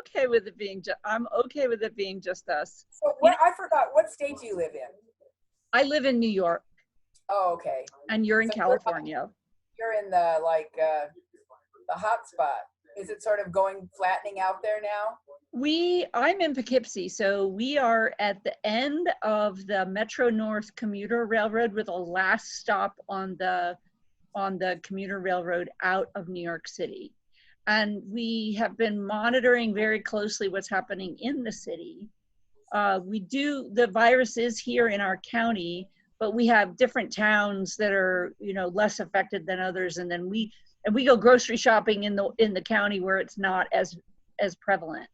okay with it being just us. So what, I forgot, what state do you live in? I live in New York. Oh, okay. And you're in So California. You're in the, like, the hot spot. Is it sort of flattening out there now? I'm in Poughkeepsie, so we are at the end of the Metro North commuter railroad. We're the last stop on the commuter railroad out of New York City. And we have been monitoring very closely what's happening in the city. The virus is here in our county, but we have different towns that are, less affected than others. And then we go grocery shopping in the county where it's not as prevalent.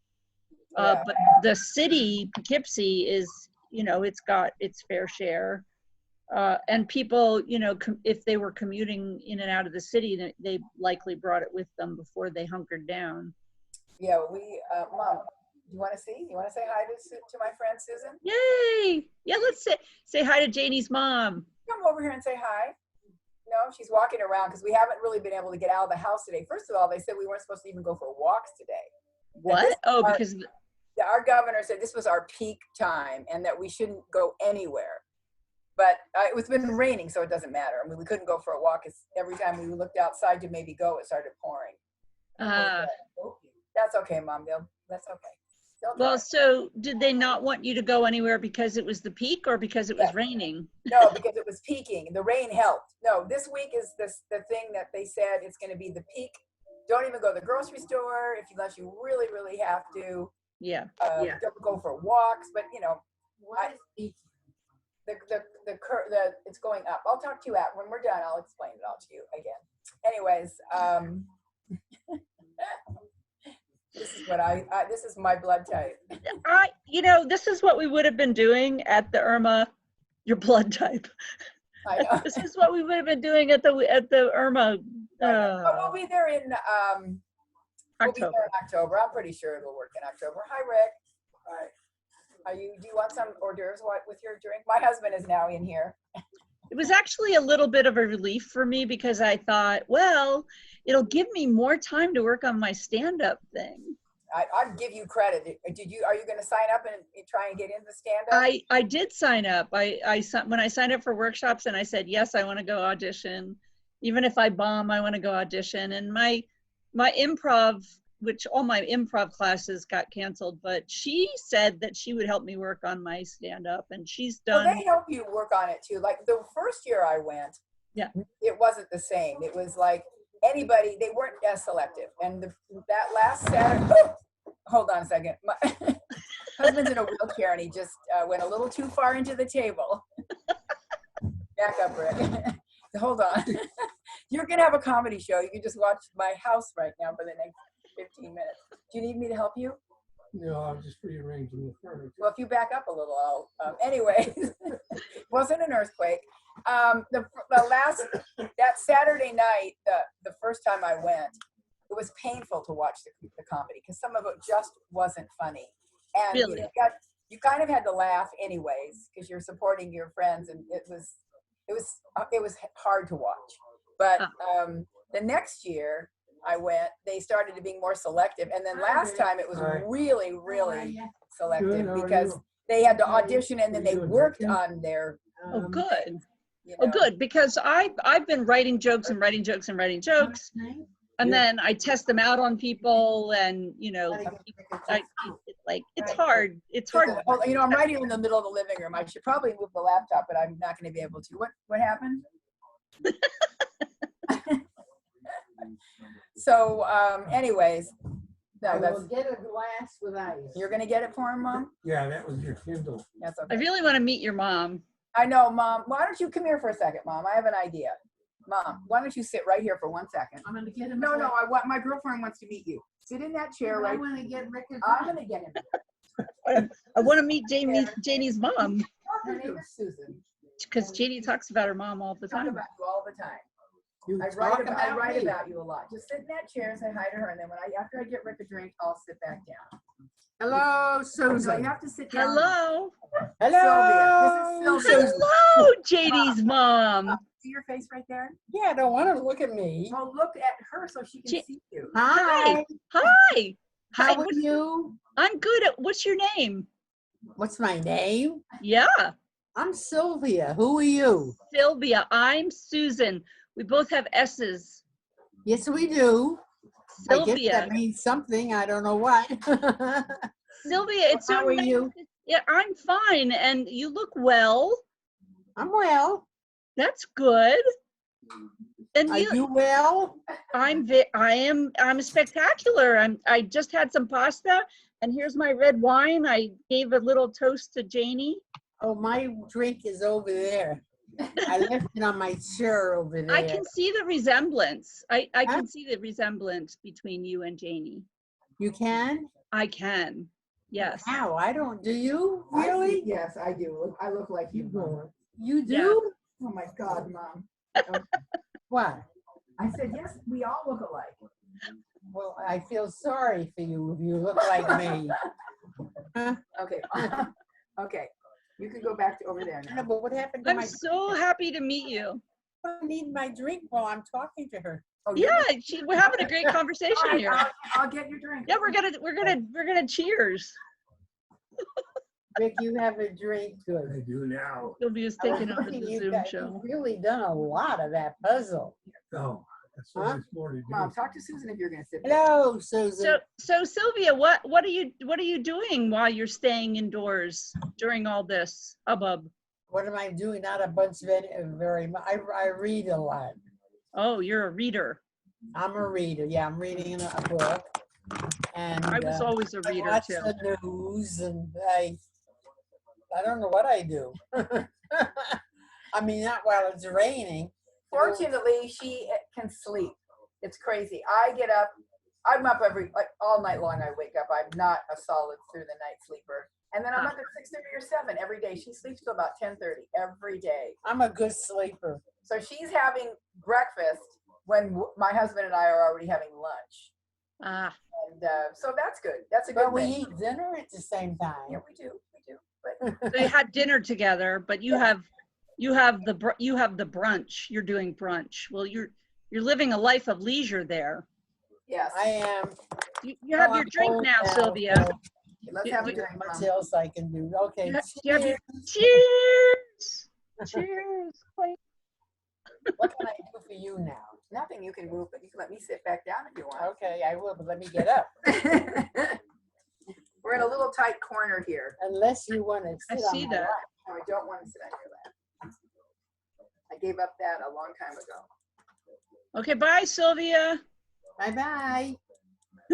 Yeah. But the city, Poughkeepsie, is, it's got its fair share. And people, if they were commuting in and out of the city, they likely brought it with them before they hunkered down. Yeah, Mom, you want to say hi to my friend Susan? Yay! Yeah, let's say hi to Janie's mom. Come over here and say hi. No, she's walking around because we haven't really been able to get out of the house today. First of all, they said we weren't supposed to even go for walks today. What? Oh, because our governor said this was our peak time and that we shouldn't go anywhere. But it's been raining, so it doesn't matter. I mean, we couldn't go for a walk. Every time we looked outside to maybe go, it started pouring. That's okay, Mom. That's okay. Well, so did they not want you to go anywhere because it was the peak or because it was raining? No, because it was peaking. The rain helped. No, this week is the thing that they said it's going to be the peak. Don't even go to the grocery store unless you really, really have to. Yeah. Don't go for walks, but it's going up. I'll talk to you when we're done. I'll explain it all to you again. Anyways, this is my blood type. This is what we would have been doing at the Irma. Your blood type. I know. This is what we would have been doing at the Irma. We'll be there in October. We'll be there in October. I'm pretty sure it'll work in October. Hi, Rick. Hi. Do you want some hors d'oeuvres with your drink? My husband is now in here. It was actually a little bit of a relief for me because I thought, well, it'll give me more time to work on my stand-up thing. I'd give you credit. Are you going to sign up and try and get into stand-up? I did sign up. When I signed up for workshops and I said, yes, I want to go audition. Even if I bomb, I want to go audition. And my improv, which all my improv classes got canceled, but she said that she would help me work on my stand-up, and she's done. Well, they help you work on it too. Like the first year I went, it wasn't the same. It was like anybody, they weren't as selective. And that last Saturday, hold on a second. My husband's in a wheelchair and he just went a little too far into the table. Back up, Rick. Hold on. You're going to have a comedy show. You can just watch my house right now for the next 15 minutes. Do you need me to help you? No, I'm just rearranging the furniture. Well, if you back up a little, anyway, it wasn't an earthquake. That Saturday night, the first time I went, it was painful to watch the comedy because some of it just wasn't funny. And really? You kind of had to laugh anyways because you're supporting your friends, and it was hard to watch. But the next year I went, they started to be more selective. And then last time it was really, really selective because they had to audition and then they worked on their. Oh, good. Oh, good. Because I've been writing jokes and writing jokes and writing jokes. And then I test them out on people, and it's hard. It's hard. I'm right here in the middle of the living room. I should probably move the laptop, but I'm not going to be able to. What happened? So, anyways, we'll get a glass with ice. You're going to get it for him, Mom? Yeah, that was your Kindle. That's okay. I really want to meet your mom. I know, Mom. Why don't you come here for a second, Mom? I have an idea. Mom, why don't you sit right here for 1 second? I'm going to get him. No, my girlfriend wants to meet you. Sit in that chair right. I want to get Rick. I'm going to get him. I want to meet Janie's mom. Her name is Susan. Because Janie talks about her mom all the I talk time. about you all the time. You I write about you a lot. Just sit in that chair and say hi to her, and then after I get Rick a drink, I'll sit back down. Hello, So Susan. you have to sit down. Hello. Hello. Sylvia. This is Sylvia. Hello, Janie's mom. See your face right there? Yeah, I don't want her to look at me. Well, look at her so she can see you. Hi. Hi. How are you? I'm good. What's your name? What's my name? Yeah. I'm Sylvia. Who are you? Sylvia. I'm Susan. We both have S's. Yes, we do. I guess Sylvia. that means something. I don't know what. Sylvia, it's so How are nice. you? Yeah, I'm fine. And you look well. I'm well. That's good. And Are you well? I'm spectacular. I just had some pasta and here's my red wine. I gave a little toast to Janie. Oh, my drink is over there. I left it on my chair over there. I can see the resemblance. I can see the resemblance between you and Janie. You can? I can. Yes. How? I don't. Do you really? Yes, I do. I look like you. Mom. You do? Yeah. Oh my God, Mom. What? I said, yes, we all look alike. Well, I feel sorry for you if you look like me. Huh? Okay. Okay. You can go back to over there No, now. but what happened to I'm my so happy to meet you. I need my drink while I'm talking to her. Oh, Yeah, we're having a great conversation All right, here. I'll get your drink. Yeah, we're gonna cheers. Rick, you have a drink. I Good. do now. Sylvia's I was taking over looking, the you Zoom got- show. You've really done a lot of that puzzle. Oh, that's Huh? what it's more to do. Mom, talk to Susan if you're going to sit. Hello, Susan. So Sylvia, what are you doing while you're staying indoors during all this hubbub? What am I doing? Not a bunch of it, very much. I read a lot. Oh, you're a reader. I'm a reader. Yeah, I'm reading a book. And I was always a I reader watch too. the news and I don't know what I do. I mean, not while it's raining. Fortunately, she can sleep. It's crazy. I get up. I'm up all night long. I wake up. I'm not a solid through the night sleeper. And then I'm up at 6:30 or 7 every day. She sleeps till about 10:30 every day. I'm a good sleeper. So she's having breakfast when my husband and I are already having lunch. Ah, And so that's good. That's a good But we thing. eat dinner at the same time. Yeah, we do. But they had dinner together, but you have the brunch. You're doing brunch. Well, you're living a life of leisure there. yes. I am. You have your I'm drink old now, Sylvia. so Let's have a there's drink, not much Mom. else I can do. Okay. You have your cheers. cheers. Cheers. What can I do for you now? Nothing. You can move, but you can let me sit back down if you want. Okay, I will, but let me get up. We're in a little tight corner here. Unless you want to I sit on see my that. lap. No, I don't want to sit on your lap. I gave up that a long time ago. Okay, bye, Sylvia. Bye-bye.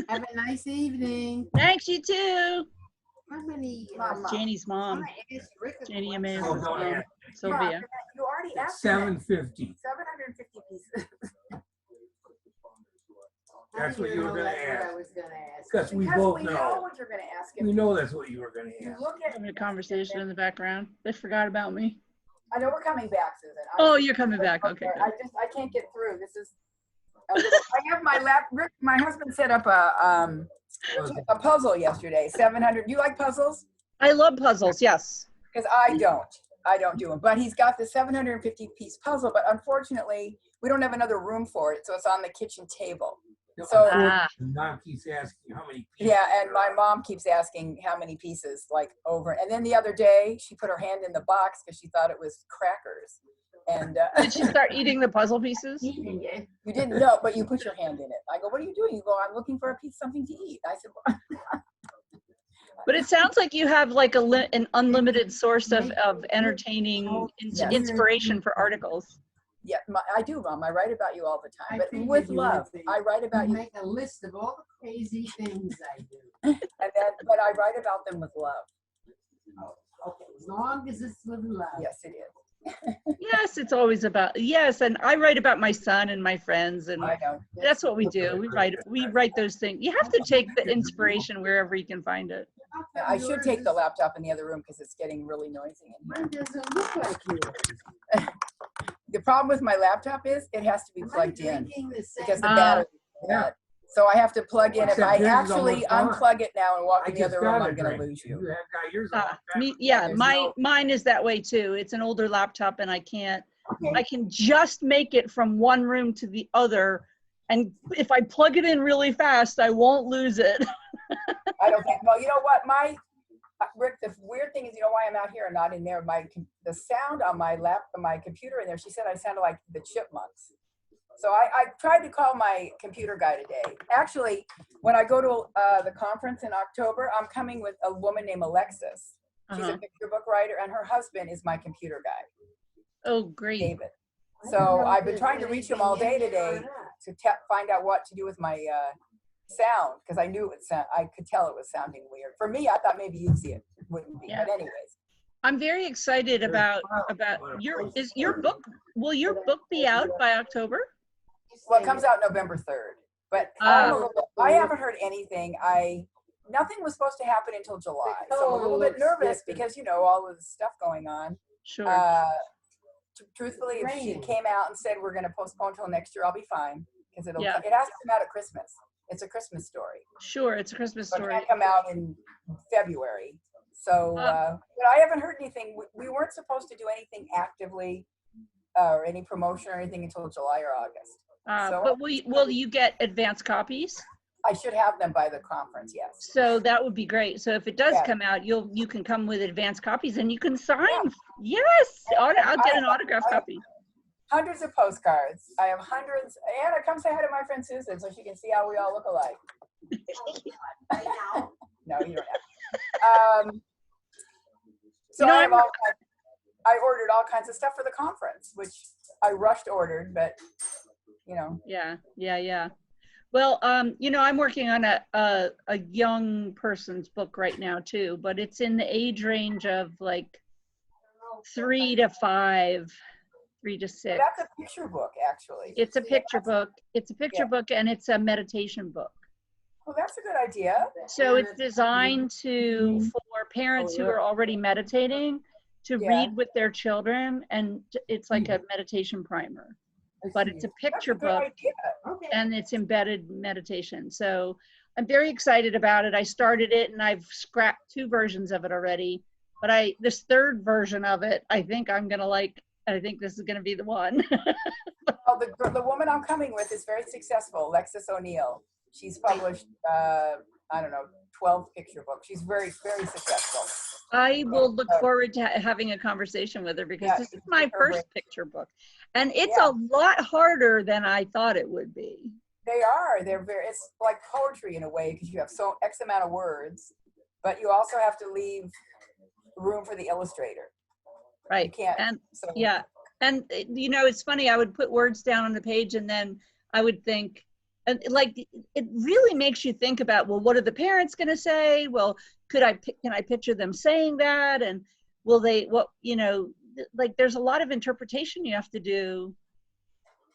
Have a nice evening. Thanks, you too. How many? Mom, Janie's mom. Janie Emaus' mom. Sylvia. You already asked me that. 750. 750 pieces. That's what you were gonna ask. I was gonna ask. Because we Because both we know know. what you're going to ask. We know that's what you were gonna You ask. look at. Having a conversation in the background. They forgot about me. I know we're coming back, Susan. Oh, you're coming back. Okay. Good. I can't get through. This is. I have my lap. Rick, my husband set up a puzzle yesterday. 700. Do you like puzzles? I love puzzles. Yes. Because I don't do them. But he's got the 750 piece puzzle. But unfortunately, we don't have another room for it, so it's on the kitchen table. So Mom keeps asking how many pieces. yeah, and my mom keeps asking how many pieces, like over. And then the other day, she put her hand in the box because she thought it was crackers. And Did she start eating the puzzle pieces? you didn't know, but you put your hand in it. I go, what are you doing? You go, I'm looking for a piece, something to eat. I said, well, But it sounds like you have like an unlimited source of entertaining inspiration for articles. yeah, I do, Mom. I write about you all the time, I but figured with you love. would be. I write about you, Make a list of all the crazy things I do. but I write about them with love. Okay, as long as it's with love. Yes, it is. Yes, it's always about, yes. And I write about my son and my friends, and I know. that's what we do. We write those things. You have to take the inspiration wherever you can find it. Yeah, I should take the laptop in the other room because it's getting really noisy in here. Mine doesn't look like yours. The problem with my laptop is it has to be Am I plugged in drinking the same? because the battery is Yeah. dead. So I have to plug in. If Except I yours is actually almost unplug it now and walk I in the just other room, got I'm it going right. to lose you. You have got yours a long time. Yeah, There's mine is that way too. It's an older laptop and I can't, Okay. I can just make it from one room to the other. And if I plug it in really fast, I won't lose it. I don't think, well, you know what, Rick, the weird thing is, you know why I'm out here and not in there? The sound on my computer in there, she said I sounded like the chipmunks. So I tried to call my computer guy today. Actually, when I go to the conference in October, I'm coming with a woman named Alexis. She's a picture book writer, and her husband is my computer guy. Oh, great. David. So I've been trying to reach him all day today to find out what to do with my sound, because I knew I could tell it was sounding weird. For me, I thought maybe you'd see it. It wouldn't be. Yeah. But anyways. I'm very excited about your book. Will your book be out by October? Well, it comes out November 3rd. But I haven't heard anything. Nothing was supposed to happen until July. So I'm a little bit nervous because, you know, all of the stuff going on. Sure. Truthfully, if she came out and said we're going to postpone till next year, I'll be fine, because it has to come out at Christmas. It's a Christmas story. Sure, it's a Christmas story. It can't come out in February. So, but I haven't heard anything. We weren't supposed to do anything actively or any promotion or anything until July or August. But will you get advance copies? I should have them by the conference, yes. So that would be great. So if it does come out, you can come with advance copies and you can sign. Yeah. Yes, I'll get an autograph copy. Hundreds of postcards. I have hundreds. Anna, come say hi to my friend Susan so she can see how we all look alike. Right now? No, you don't have. So I ordered all kinds of stuff for the conference, which I rushed ordered, but you know. Yeah. Well, you know, I'm working on a young person's book right now too, but it's in the age range of like 3 to 5, 3 to 6. That's a picture book, actually. It's a picture book. It's a picture book, and it's a meditation book. Well, that's a good idea. So it's designed for parents who are already meditating to read with their children, and it's like a meditation primer. But it's a picture book, and it's embedded meditation. So I'm very excited about it. I started it, and I've scrapped 2 versions of it already. But this third version of it, I think I'm gonna like. I think this is gonna be the one. Well, the woman I'm coming with is very successful, Alexis O'Neill. She's published, I don't know, 12 picture books. She's very, very successful. I will look forward to having a conversation with her, because this is my first picture book. And it's a lot harder than I thought it would be. They are. It's like poetry in a way, because you have X amount of words, but you also have to leave room for the illustrator. Right. You can't. And and you know, it's funny, I would put words down on the page, and then I would think, and like, it really makes you think about, well, what are the parents going to say? Well, can I picture them saying that? And will they, you know, like, there's a lot of interpretation you have to do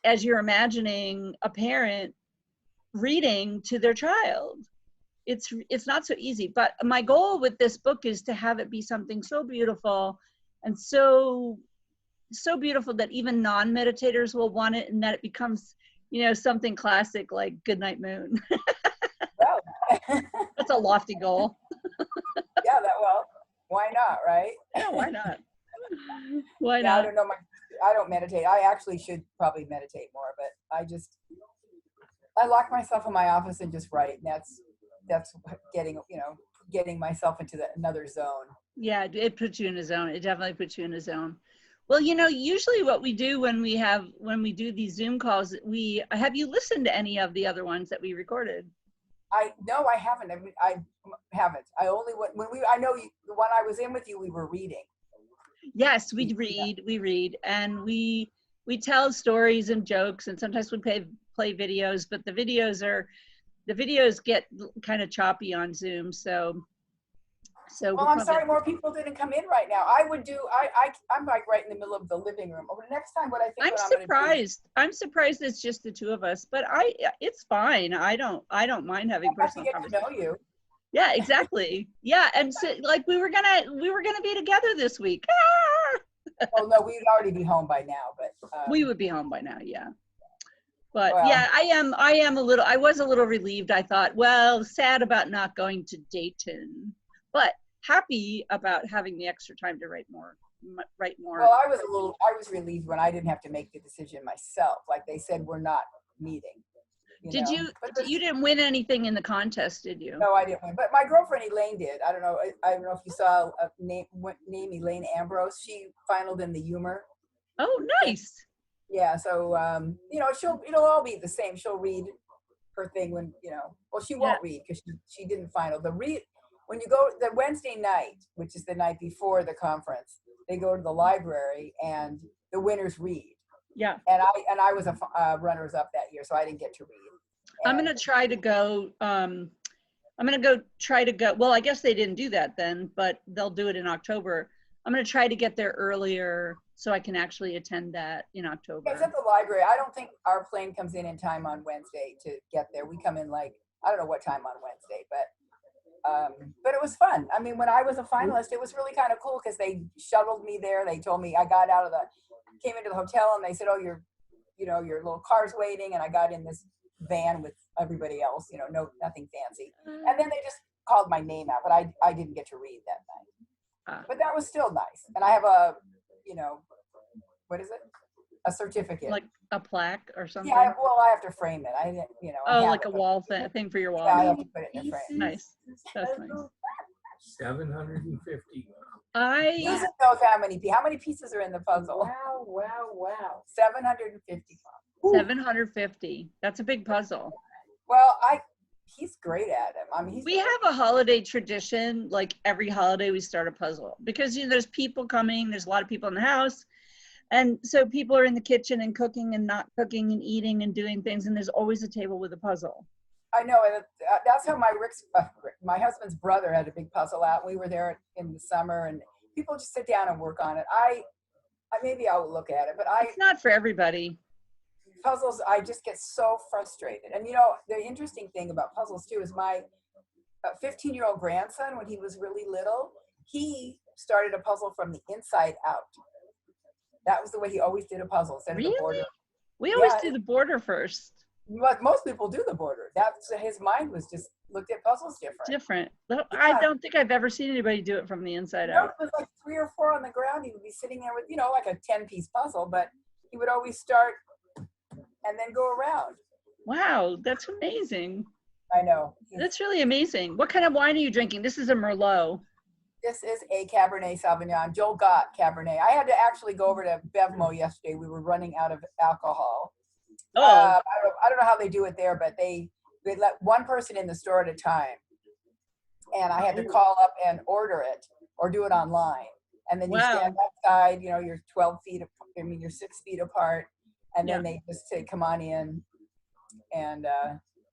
as you're imagining a parent reading to their child. It's not so easy, but my goal with this book is to have it be something so beautiful and so beautiful that even non-meditators will want it, and that it becomes, you know, something classic like Goodnight Moon. Well, that's a lofty goal. Yeah, why not, right? Yeah, why not? Why not? I don't know. I don't meditate. I actually should probably meditate more, but I lock myself in my office and just write. And that's getting myself into another zone. Yeah, it puts you in a zone. It definitely puts you in a zone. Well, you know, usually what we do when we do these Zoom calls, have you listened to any of the other ones that we recorded? No, I haven't. I haven't. I only I know the one I was in with you, we were reading. Yes, we read, and we tell stories and jokes, and sometimes we play videos, but the videos get kind of choppy on Zoom, so well, I'm sorry more people didn't come in right now. I'm like right in the middle of the living room. Over the next time, I'm surprised. I'm surprised it's just the 2 of us, but it's fine. I don't mind having personal conversations. To know you. Yeah, exactly. Yeah, and so, like, we were gonna be together this week. Oh no, we'd already be home by now, but we would be home by now, yeah. But yeah, I was a little relieved. I thought, well, sad about not going to Dayton, but happy about having the extra time to write more. Well, I was relieved when I didn't have to make the decision myself. Like they said, we're not meeting. Did you didn't win anything in the contest, did you? No, I didn't win. But my girlfriend Elaine did. I don't know if you saw a name Elaine Ambrose. She finaled in the humor. Oh, nice. Yeah, so it'll all be the same. She'll read her thing when well, she won't read because she didn't final. When you go the Wednesday night, which is the night before the conference, they go to the library and the winners read. Yeah. And I was a runners up that year, so I didn't get to read. And I'm gonna try to go. Well, I guess they didn't do that then, but they'll do it in October. I'm gonna try to get there earlier so I can actually attend that in October. It's at the library. I don't think our plane comes in time on Wednesday to get there. We come in I don't know what time on Wednesday, but it was fun. I mean, when I was a finalist, it was really kind of cool because they shuttled me there. They told me I came into the hotel and they said, oh, your little car's waiting. And I got in this van with everybody else, nothing fancy. And then they just called my name out, but I didn't get to read that night. But that was still nice. And I have what is it? A certificate. Like a plaque or something? Yeah, I have to frame it. I like a wall thing for your wall. Yeah, I have to put it in a frame. Nice. That's nice. 750. Susan knows how many pieces are in the puzzle. Wow. 750. 750. That's a big puzzle. Well, he's great at it. I mean, we have a holiday tradition. Like every holiday, we start a puzzle because there's people coming. There's a lot of people in the house, and so people are in the kitchen and cooking and not cooking and eating and doing things. And there's always a table with a puzzle. I know, and that's how my husband's brother had a big puzzle out. We were there in the summer, and people just sit down and work on it. Maybe I'll look at it, but it's not for everybody. Puzzles, I just get so frustrated. And the interesting thing about puzzles too is my 15-year-old grandson, when he was really little, he started a puzzle from the inside out. That was the way he always did a puzzle instead of the border. We always do the border first. But most people do the border. That's his mind was just looked at puzzles different. Yeah. I don't think I've ever seen anybody do it from the inside out. It was like 3 or 4 on the ground. He would be sitting there with like a 10-piece puzzle, but he would always start and then go around. Wow, that's amazing. I know. That's really amazing. What kind of wine are you drinking? This is a Merlot. This is a Cabernet Sauvignon, Joel Gott Cabernet. I had to actually go over to Bevmo yesterday. We were running out of alcohol. Oh. I don't know how they do it there, but they let one person in the store at a time. And I had to call up and order it or do it online. And then you stand outside, you're 12 feet, you're 6 feet apart. And then they just say, come on in. And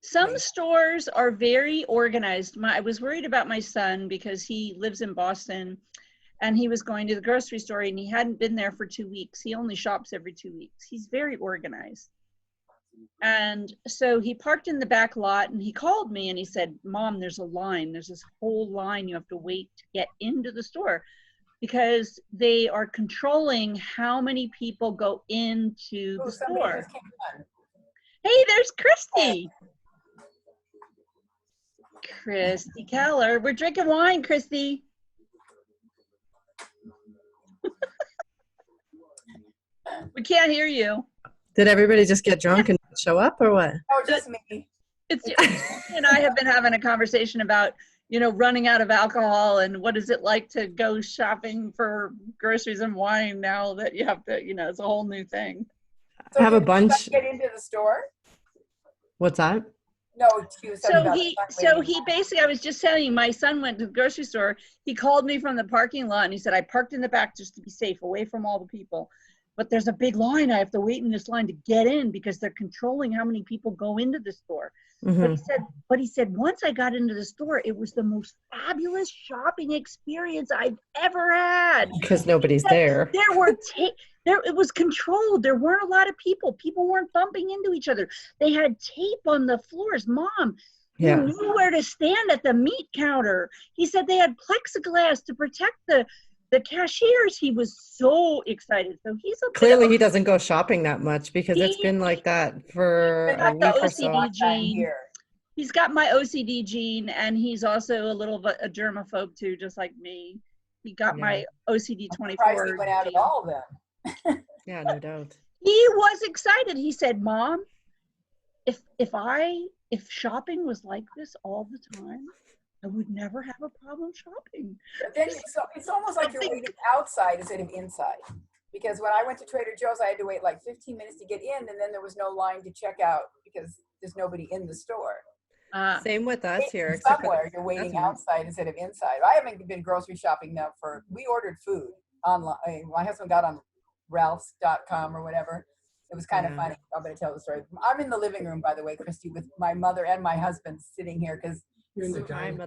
some stores are very organized. I was worried about my son because he lives in Boston and he was going to the grocery store and he hadn't been there for 2 weeks. He only shops every 2 weeks. He's very organized. And so he parked in the back lot and he called me and he said, Mom, there's a line. There's this whole line you have to wait to get into the store because they are controlling how many people go into the store. Hey, there's Kristi. Kristi Keller. We're drinking wine, Kristi. We can't hear you. Did everybody just get drunk and show up or what? Oh, just me. It's and I have been having a conversation about, running out of alcohol and what is it like to go shopping for groceries and wine now that you have to, it's a whole new thing. So I have a bunch. Get into the store? What's that? No, excuse me. So he basically, I was just telling you, my son went to the grocery store. He called me from the parking lot and he said, I parked in the back just to be safe, away from all the people. But there's a big line. I have to wait in this line to get in because they're controlling how many people go into the store. Mm-hmm. But he said, once I got into the store, it was the most fabulous shopping experience I've ever had. Because nobody's there. It was controlled. There weren't a lot of people. People weren't bumping into each other. They had tape on the floors. Mom, you knew where to stand at the meat counter. He said they had plexiglass to protect the cashiers. He was so excited. So clearly he doesn't go shopping that much because it's been like that for a week or so. He's got my OCD gene, and he's also a germaphobe too, just like me. He got my OCD 24. He went out of all of them. Yeah, no doubt. He was excited. He said, Mom, if shopping was like this all the time, I would never have a problem shopping. But then it's almost like you're waiting outside instead of inside. Because when I went to Trader Joe's, I had to wait like 15 minutes to get in, and then there was no line to check out because there's nobody in the store. Same with us here. Somewhere you're waiting outside instead of inside. I haven't been grocery shopping now we ordered food online. My husband got on Ralphs.com or whatever. It was kind of funny. I'm going to tell the story. I'm in the living room, by the way, Kristi, with my mother and my husband sitting here because we're in the dining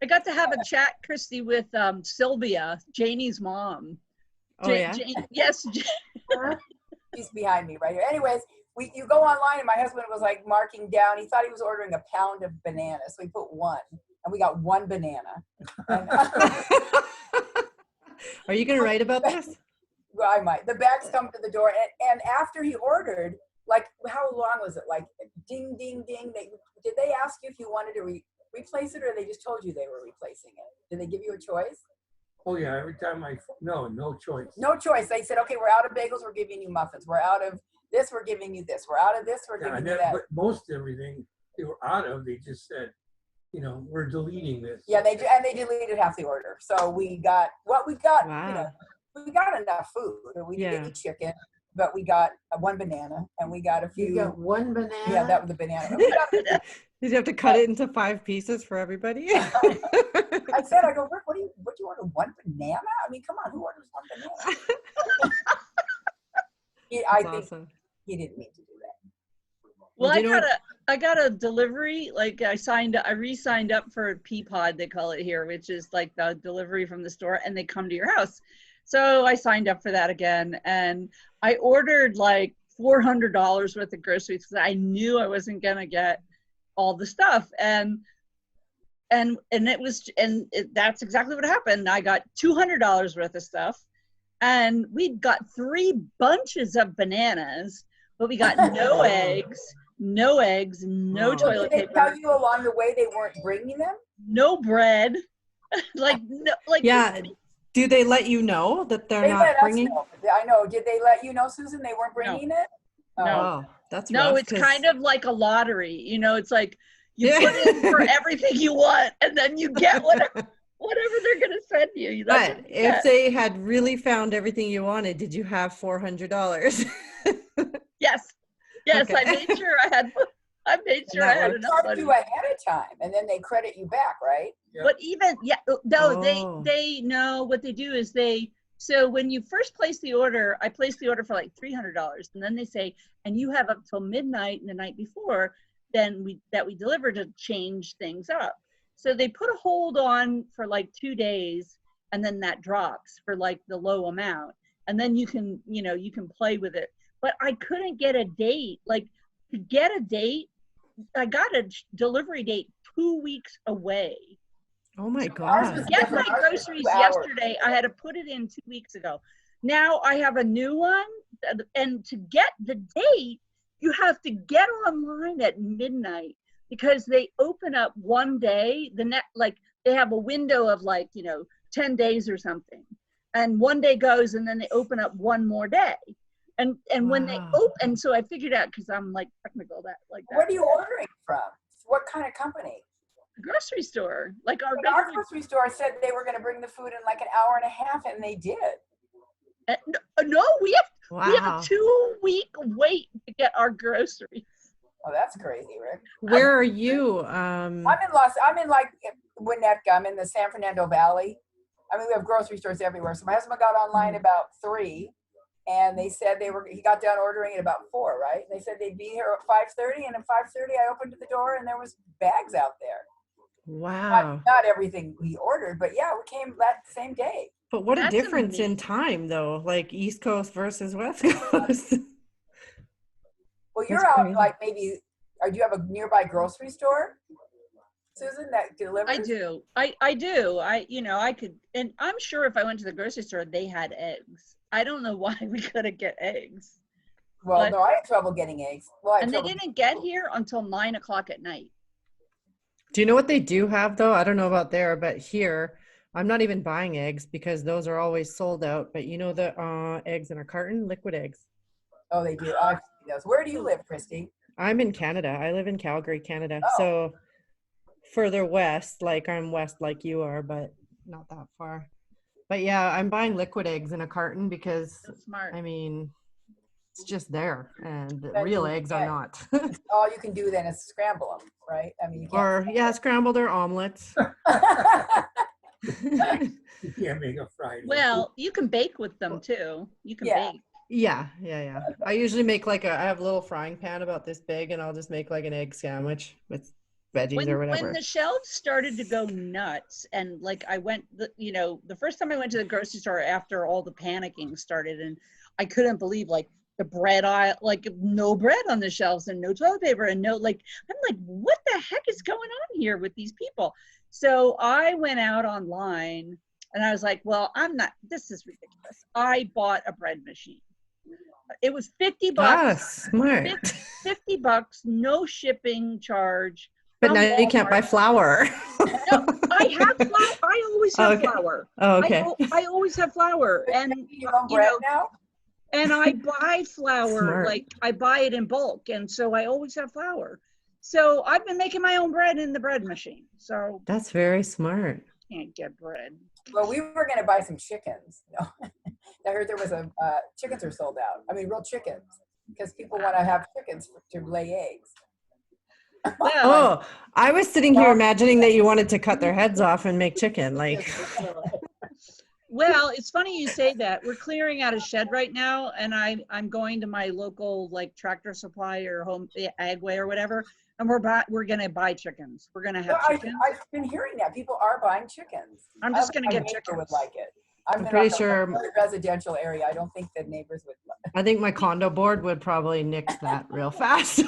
I got to have a chat, Kristi, with Sylvia, Janie's mom. Oh, yeah? Yes. She's behind me right here. Anyways, you go online, and my husband was like marking down. He thought he was ordering a pound of bananas, so he put one, and we got one banana. Are you going to write about this? Well, I might. The bags come to the door, and after he ordered, like, how long was it? Like, ding, ding, ding. Did they ask you if you wanted to replace it, or they just told you they were replacing it? Did they give you a choice? Oh yeah, every time no choice. No choice. They said, okay, we're out of bagels, we're giving you muffins. We're out of this, we're giving you this. We're out of this, we're giving you that. But most everything they were out of, they just said, we're deleting this. Yeah, they deleted half the order. So we got what we got. Wow. We got enough food. We didn't eat chicken, but we got one banana, and we got a few. You got one banana? Yeah, that was the banana. Did you have to cut it into 5 pieces for everybody? I said, I go, Rick, what do you order? One banana? I mean, come on, who orders one banana? I think awesome. He didn't mean to do that. Well, I got a delivery. Like I re-signed up for Peapod, they call it here, which is like the delivery from the store, and they come to your house. So I signed up for that again, and I ordered like $400 worth of groceries because I knew I wasn't gonna get all the stuff, and that's exactly what happened. I got $200 worth of stuff, and we got 3 bunches of bananas, but we got no eggs, no toilet paper. Did they tell you along the way they weren't bringing them? No bread. Yeah. Do they let you know that they're not bringing? I know. Did they let you know, Susan, they weren't bringing it? No, that's no. rough, It's kind of like a lottery. It's like you put in for everything you want, and then you get whatever they're gonna send you. But if they had really found everything you wanted, did you have $400? Yes. Okay. I made sure I had. I had enough money. You ahead of time, and then they credit you back, right? Yep. But they know what they do is so when you first place the order, I placed the order for like $300, and then they say, and you have up till midnight the night before, then we deliver to change things up. So they put a hold on for like 2 days, and then that drops for like the low amount, and then you can play with it. But I couldn't get a date. Like to get a date, I got a delivery date 2 weeks away. Oh my God. To get my groceries yesterday, I had to put it in 2 weeks ago. Now I have a new one, and to get the date, you have to get online at midnight because they open up one day, they have a window of 10 days or something. And one day goes, and then they open up one more day. And when they open, so I figured out, because I'm like technical like that. What are you ordering from? What kind of company? A grocery store. Like our grocery store said they were going to bring the food in like an hour and a half, and they did. No, we have a 2-week wait to get our groceries. Oh, that's crazy, Rick. Where are you? I'm in like Winnetka. I'm in the San Fernando Valley. I mean, we have grocery stores everywhere. So my husband got online about 3. And they said he got down ordering at about 4, right? They said they'd be here at 5:30, and at 5:30 I opened the door and there was bags out there. Wow. Not everything we ordered, but yeah, we came that same day. But what a difference in time though, like East Coast versus West Coast. Well, you're out like maybe, do you have a nearby grocery store, Susan, that delivers? I do. I do. I could, and I'm sure if I went to the grocery store, they had eggs. I don't know why we couldn't get eggs. Well, no, I had trouble getting eggs. And they didn't get here until 9 o'clock at night. Do you know what they do have though? I don't know about there, but here, I'm not even buying eggs because those are always sold out. But you know the eggs in a carton, liquid eggs. Oh, they do. knows. Where do you live, Kristi? I'm in Canada. I live in Calgary, Canada. Oh. So further west, like I'm west like you are, but not that far. But yeah, I'm buying liquid eggs in a carton because, So smart. I mean, it's just there, and the And real you are can't- not. All you can do then is scramble them, right? I mean, you can't. Or yeah, scrambled or omelets. You can't make a fried one. Well, you can bake with them too. You can Yeah. bake. Yeah. I usually make I have a little frying pan about this big, and I'll just make like an egg sandwich with veggies or whatever. When the shelves started to go nuts, and like I went, the first time I went to the grocery store after all the panicking started, and I couldn't believe like the bread aisle, like no bread on the shelves and no toilet paper and no, like, I'm like, what the heck is going on here with these people? So I went out online and I was like, well, this is ridiculous. I bought a bread machine. It was $50. Ah, smart. $50, no shipping charge. But now you can't buy flour. No, I have flour. I always have flour. Oh, okay. I always have flour, and Your own bread now? and I buy flour. Smart. Like I buy it in bulk, and so I always have flour. So I've been making my own bread in the bread machine. So That's very smart. can't get bread. Well, we were going to buy some chickens. No. I heard there was chickens are sold out. I mean, real chickens, because people want to have chickens to lay eggs. Well, Oh, I was sitting here imagining that you wanted to cut their heads off and make chicken. Like, well, it's funny you say that. We're clearing out a shed right now, and I'm going to my local like Tractor Supply or Home Agway or whatever, and we're gonna buy chickens. We're gonna have chickens. I've been hearing that people are buying chickens. I'm just gonna My get neighbor chickens. would like it. I'm pretty sure- a residential area. I don't think the neighbors would. I think my condo board would probably nix that real fast.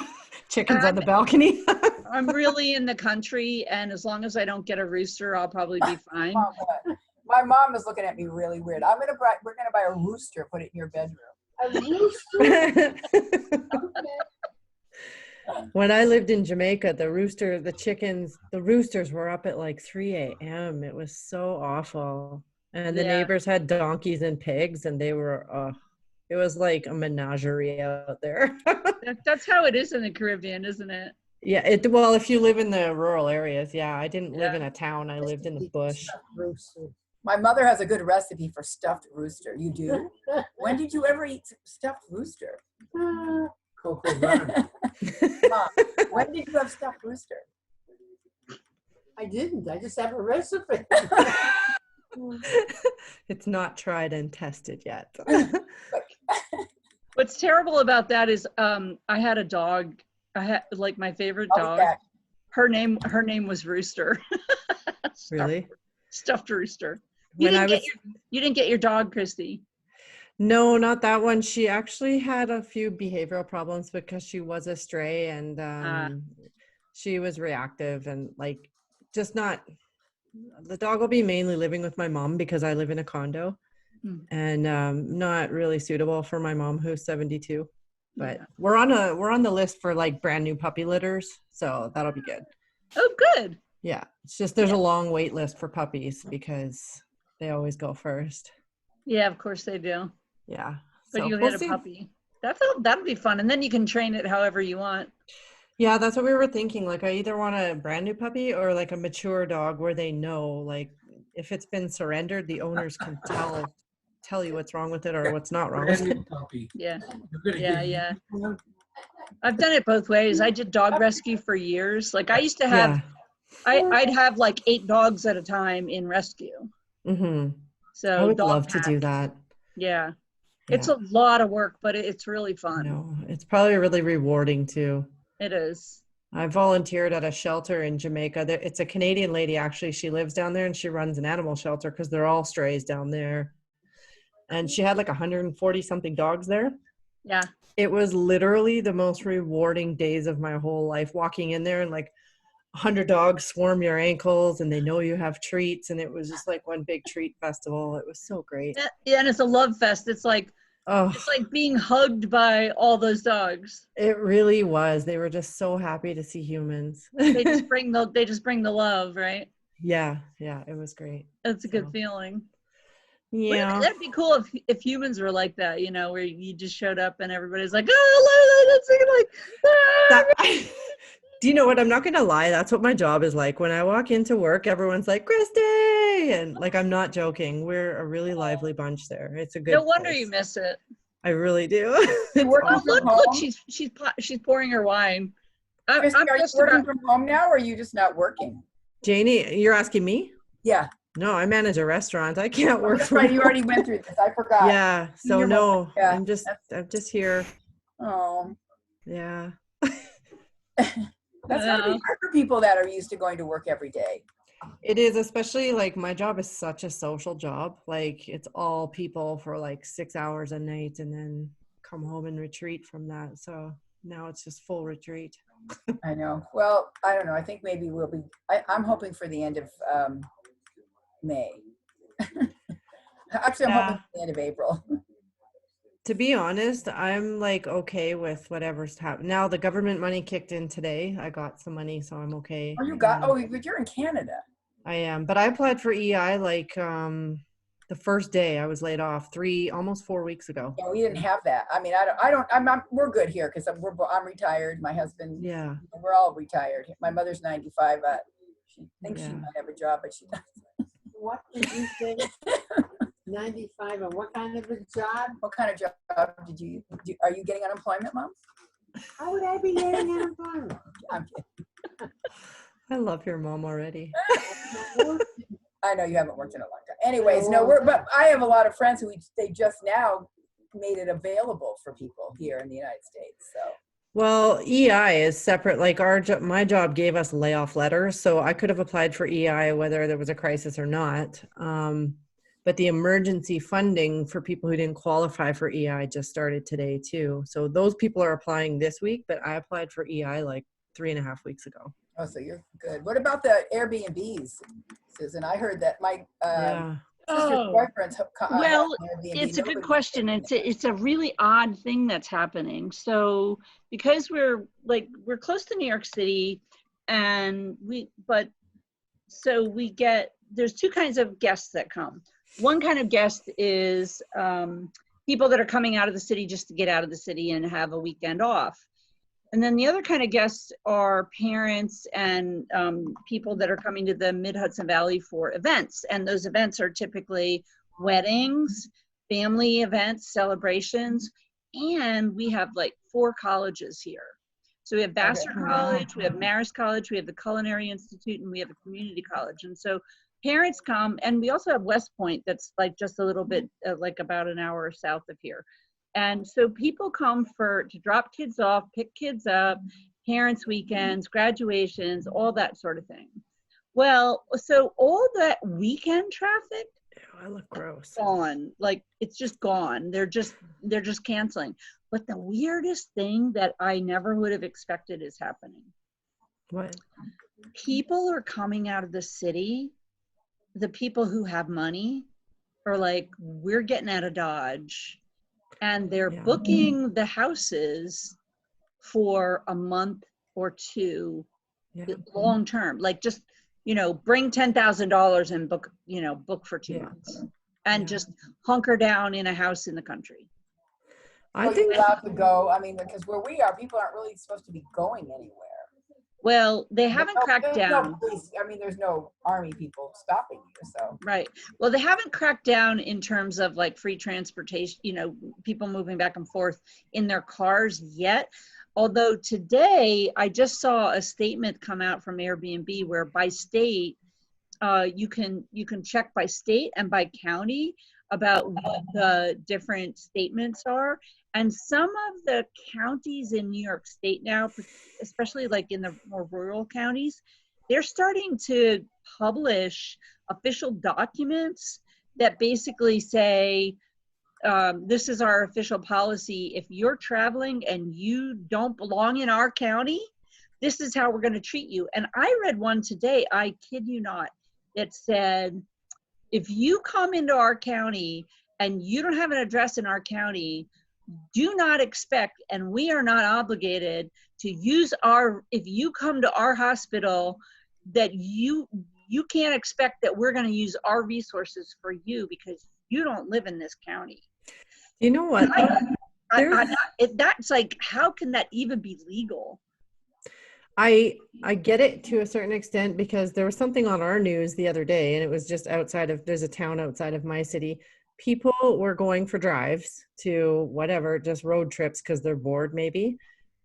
Chickens on the balcony. I'm really in the country, and as long as I don't get a rooster, I'll probably be fine. My mom is looking at me really weird. We're gonna buy a rooster, put it in your bedroom. A rooster? When I lived in Jamaica, the roosters were up at like 3 a.m. It was so awful. And the Yeah. neighbors had donkeys and pigs, and they were, it was like a menagerie out there. That's how it is in the Caribbean, isn't it? Yeah, well, if you live in the rural areas, yeah. I didn't live in a town. I lived in the bush. Rooster. My mother has a good recipe for stuffed rooster. You do? When did you ever eat stuffed rooster? Cocoa bun. Mom, when did you have stuffed rooster? I didn't. I just have a recipe. It's not tried and tested yet. What's terrible about that is I had a dog. I had like my favorite I'll be dog. back. Her name was Rooster. Really? Stuffed rooster. You When I didn't get your dog, Kristi. No, not that one. She actually had a few behavioral problems because she was a stray, and she was reactive and like just not. The dog will be mainly living with my mom because I live in a condo, and not really suitable for my mom who's 72. But Yeah. we're on the list for like brand new puppy litters, so that'll be good. Oh, good. Yeah, it's just there's a long wait list for puppies because they always go first. Yeah, of course they do. Yeah, But so you'll we'll get a see. puppy. That'll be fun, and then you can train it however you want. Yeah, that's what we were thinking. Like, I either want a brand new puppy or like a mature dog where they know, like, if it's been surrendered, the owners can tell you what's wrong with it or what's not wrong with Brand it. new puppy. Yeah, You're gonna yeah, get yeah. one? I've done it both ways. I did dog rescue for years. Like I used to have, Yeah. I'd have like 8 dogs at a time in rescue. Mm-hmm. So I would dog love to pack. do that. Yeah. It's a lot of work, but it's really fun. No, it's probably really rewarding too. It is. I volunteered at a shelter in Jamaica. It's a Canadian lady, actually. She lives down there and she runs an animal shelter because they're all strays down there. And she had like 140 something dogs there. Yeah. It was literally the most rewarding days of my whole life, walking in there and like 100 dogs swarm your ankles and they know you have treats. And it was just like one big treat festival. It was so great. Yeah, and it's a love fest. It's like Oh, being hugged by all those dogs. it really was. They were just so happy to see humans. They just bring the love, right? Yeah, it was great. That's a good So. feeling. Yeah. That'd be cool if humans were like that, you know, where you just showed up and everybody's like, oh, let's sing like. Do you know what? I'm not gonna lie. That's what my job is like. When I walk into work, everyone's like, Kristi, and like, I'm not joking. We're a really lively bunch there. It's a good. No wonder place. you miss it. I really do. You working Oh, from look, home? she's pouring her wine. Kristi, I'm are you just working about. from home now, or are you just not working? Janie, you're asking me? Yeah. No, I manage a restaurant. I can't work That's from right. You home. already went through this. I forgot. Yeah. So Your no, mom- yeah, I'm just here. Oh, Yeah. that's gotta be hard for people that are used to going to work every day. It is, especially like my job is such a social job. Like it's all people for like 6 hours a night and then come home and retreat from that. So now it's just full retreat. I know. Well, I don't know. I think maybe we'll be, I'm hoping for the end of May. Actually, I'm hoping for the end of April. To be honest, I'm like okay with whatever's happening. Now the government money kicked in today. I got some money, so I'm okay. Oh, you got, but you're in Canada. I am, but I applied for EI like the first day I was laid off almost 4 weeks ago. Yeah, we didn't have that. I mean, we're good here because I'm retired. My husband, Yeah. we're all retired. My mother's 95. She thinks she might have a job, but she doesn't. What did you say? 95, and what kind of a job? What kind of job are you getting unemployment, Mom? How would I be getting unemployment? I'm kidding. I love your mom already. I know you haven't worked in a long time. Anyways, but I have a lot of friends who they just now made it available for people here in the United States. So. Well, EI is separate. Like my job gave us layoff letters, so I could have applied for EI whether there was a crisis or not. But the emergency funding for people who didn't qualify for EI just started today too. So those people are applying this week, but I applied for EI like 3.5 weeks ago. Oh, so you're good. What about the Airbnbs, Susan? I heard that my sister's boyfriend's Well, Airbnb. it's a good question. It's a really odd thing that's happening. So because we're close to New York City, and there's two kinds of guests that come. One kind of guest is people that are coming out of the city just to get out of the city and have a weekend off. And then the other kind of guests are parents and people that are coming to the Mid-Hudson Valley for events. And those events are typically weddings, family events, celebrations, and we have like 4 colleges here. So we have Vassar College, we have Marist College, we have the Culinary Institute, and we have a community college. And so parents come, and we also have West Point that's like just a little bit, like about an hour south of here. And so people come to drop kids off, pick kids up, parents' weekends, graduations, all that sort of thing. Well, so all that weekend traffic, I look gross. Gone. Like it's just gone. They're just canceling. But the weirdest thing that I never would have expected is happening. What? People are coming out of the city. The people who have money are like, we're getting out of Dodge. And they're booking the houses for a month or two, long term. Like just, bring $10,000 and book for 2 months, and just hunker down in a house in the country. I think you're allowed to go. I mean, because where we are, people aren't really supposed to be going anywhere. Well, they haven't cracked down. No police. I mean, there's no army people stopping you, so. Right. Well, they haven't cracked down in terms of like free transportation, people moving back and forth in their cars yet. Although today I just saw a statement come out from Airbnb where by state, you can check by state and by county about what the different statements are. And some of the counties in New York State now, especially like in the more rural counties, they're starting to publish official documents that basically say, this is our official policy. If you're traveling and you don't belong in our county, this is how we're going to treat you. And I read one today, I kid you not, that said, if you come into our county and you don't have an address in our county, do not expect, and we are not obligated to use if you come to our hospital, that you can't expect that we're going to use our resources for you because you don't live in this county. You know what? That's like, how can that even be legal? I get it to a certain extent, because there was something on our news the other day, and it was just there's a town outside of my city. People were going for drives to whatever, just road trips because they're bored maybe.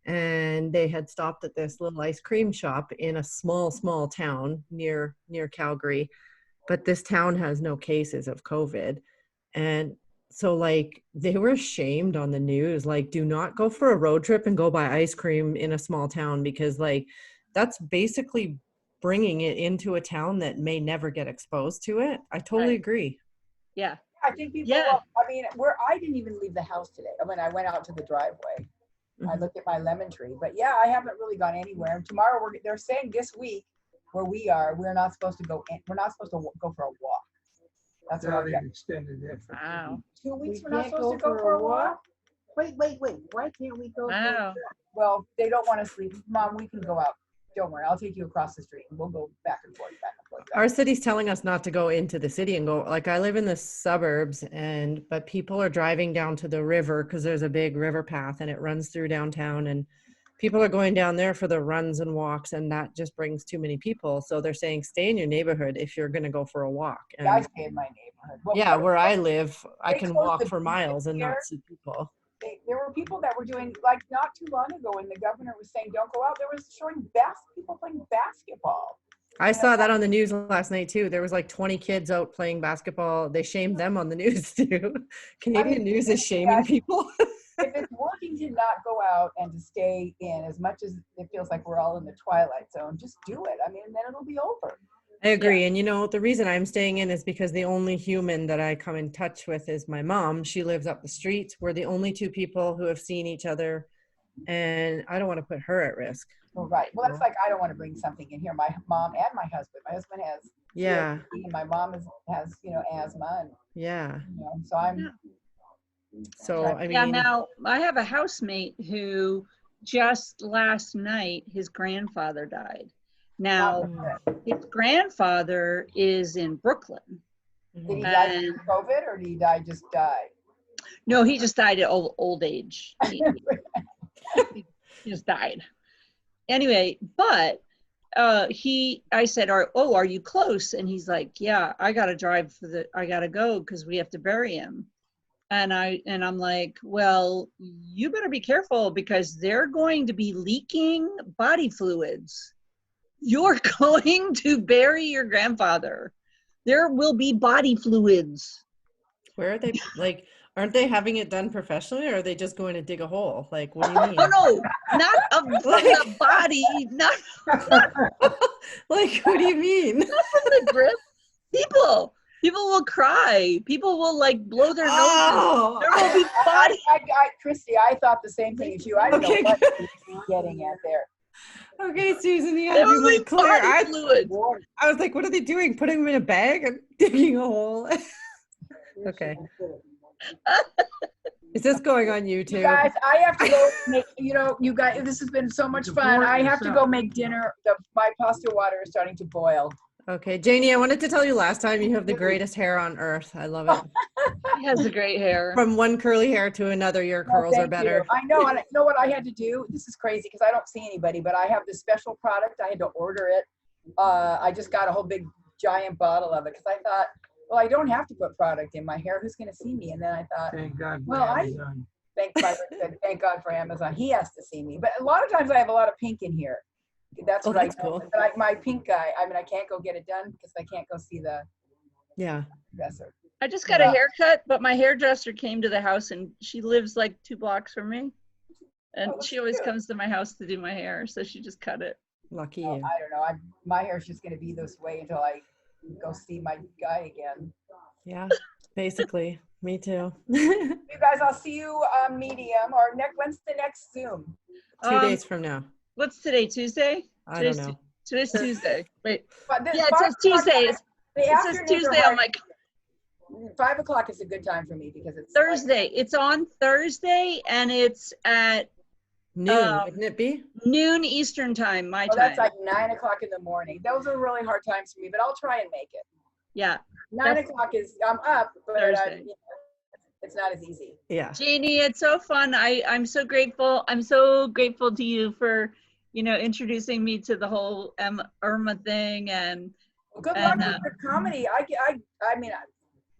And they had stopped at this little ice cream shop in a small town near Calgary. But this town has no cases of COVID. And so like they were shamed on the news, like, do not go for a road trip and go buy ice cream in a small town, because like that's basically bringing it into a town that may never get exposed to it. I totally agree. Yeah. I think people, I mean, I didn't even leave the house today. I mean, I went out to the driveway. I looked at my lemon tree, but yeah, I haven't really gone anywhere. And tomorrow they're saying this week where we are, we're not supposed to go go for a walk. That's what I got. Extended that for 2 weeks we're not supposed to go for a walk? Wait. Why can't we go for a walk? Well, they don't want us to leave. Mom, we can go out. Don't worry. I'll take you across the street and we'll go back and forth. Our city's telling us not to go into the city and go, like, I live in the suburbs, but people are driving down to the river because there's a big river path and it runs through downtown, and people are going down there for the runs and walks, and that just brings too many people. So they're saying stay in your neighborhood if you're going to go for a walk. And I stay in my neighborhood. Where I live, I can walk for miles and not see people. There were people that were doing, like, not too long ago when the governor was saying don't go out, there was showing people playing basketball. I saw that on the news last night too. There was like 20 kids out playing basketball. They shamed them on the news too. Canadian news is shaming people. If it's working to not go out and to stay in, as much as it feels like we're all in the twilight zone, just do it. I mean, then it'll be over. I agree. Yeah. And the reason I'm staying in is because the only human that I come in touch with is my mom. She lives up the street. We're the only two people who have seen each other, and I don't want to put her at risk. Oh, right. Well, that's like, I don't want to bring something in here. My mom and my husband. My husband has COPD, and my mom has asthma. And, so I'm. So I mean. Yeah. Now I have a housemate who just last night his grandfather died. Now his grandfather is in Brooklyn. Did he die from COVID, or did he just die? No, he just died at old age. He just died. Anyway, but I said, are you close? And he's like, yeah, I gotta go because we have to bury him. And I'm like, well, you better be careful because they're going to be leaking body fluids. You're going to bury your grandfather. There will be body fluids. Where are they? Like, aren't they having it done professionally, or are they just going to dig a hole? Like, what do you mean? No, not from the body. Not like, what do you mean? Not from the grip. People will cry. People will like blow their noses. There will be body. Kristi, I thought the same thing as you. I don't know what you're getting at there. Okay, Susan, you gotta be more clear. I was like, what are they doing? Putting them in a bag and digging a hole? Okay. Is this going on YouTube? You guys, I have to go make, you guys, this has been so much fun. I have to go make dinner. My pasta water is starting to boil. Okay, Janie, I wanted to tell you last time you have the greatest hair on earth. I love it. He has the great hair. From one curly hair to another, your curls are better. I know. And you know what I had to do? This is crazy because I don't see anybody, but I have this special product. I had to order it. I just got a whole big giant bottle of it because I thought, well, I don't have to put product in my hair. Who's going to see me? And then I thought, thank God for Amazon. Thank God for Amazon. He has to see me. But a lot of times I have a lot of pink in here. That's what that's cool. But my pink guy, I mean, I can't go get it done because I can't go see the dresser. I just got a haircut, but my hairdresser came to the house and she lives like 2 blocks from me. And she always comes to my house to do my hair. So she just cut it. Lucky you. I don't know. My hair's just going to be this way until I go see my guy again. Yeah, basically. Me too. You guys, I'll see you MuddyUm or when's the next Zoom? 2 days from now. What's today, Tuesday? I don't know. Today's Tuesday. Wait. Yeah, it says Tuesday. It says Tuesday on my... 5 o'clock is a good time for me because it's Thursday. It's on Thursday and it's at noon, wouldn't it be? Noon Eastern time, my time. That's like 9 o'clock in the morning. Those are really hard times for me, but I'll try and make it. Yeah. 9 o'clock is, I'm up, but Thursday. it's not as easy. Yeah. Janie, it's so fun. I'm so grateful. I'm so grateful to you for, introducing me to the whole Irma thing. And Good luck with the comedy. I mean,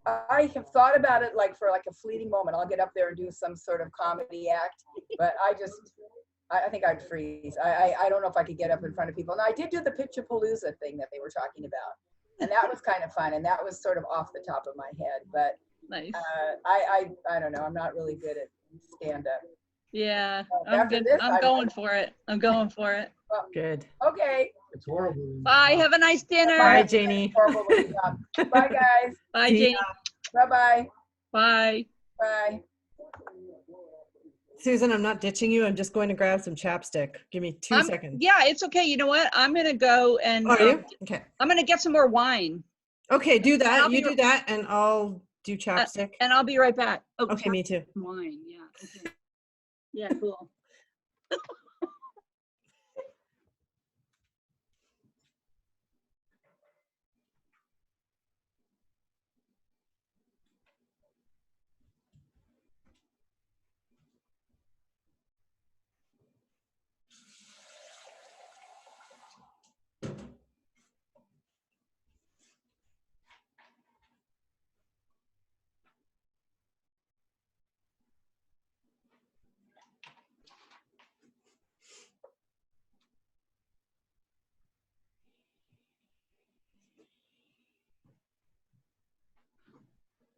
I have thought about it like for like a fleeting moment. I'll get up there and do some sort of comedy act, but I think I'd freeze. I don't know if I could get up in front of people. And I did do the Picture-palooza thing that they were talking about, and that was kind of fun. And that was sort of off the top of my head, but nice. I don't know. I'm not really good at stand-up. Yeah, I'm going for it. I'm going for it. Well, Good. okay. It's horrible. Bye. Have a nice dinner. Bye, Janie. Bye, guys. Bye, See Janie. Bye-bye. Bye. Bye. Susan, I'm not ditching you. I'm just going to grab some chapstick. Give me 2 seconds. Yeah, it's okay. You know what? I'm going to go and Are you? Okay. I'm going to get some more wine. Okay, do that. You do that, and I'll do chapstick. And I'll be right back. Oh, okay, me too. Wine. Yeah. Okay. Yeah, cool.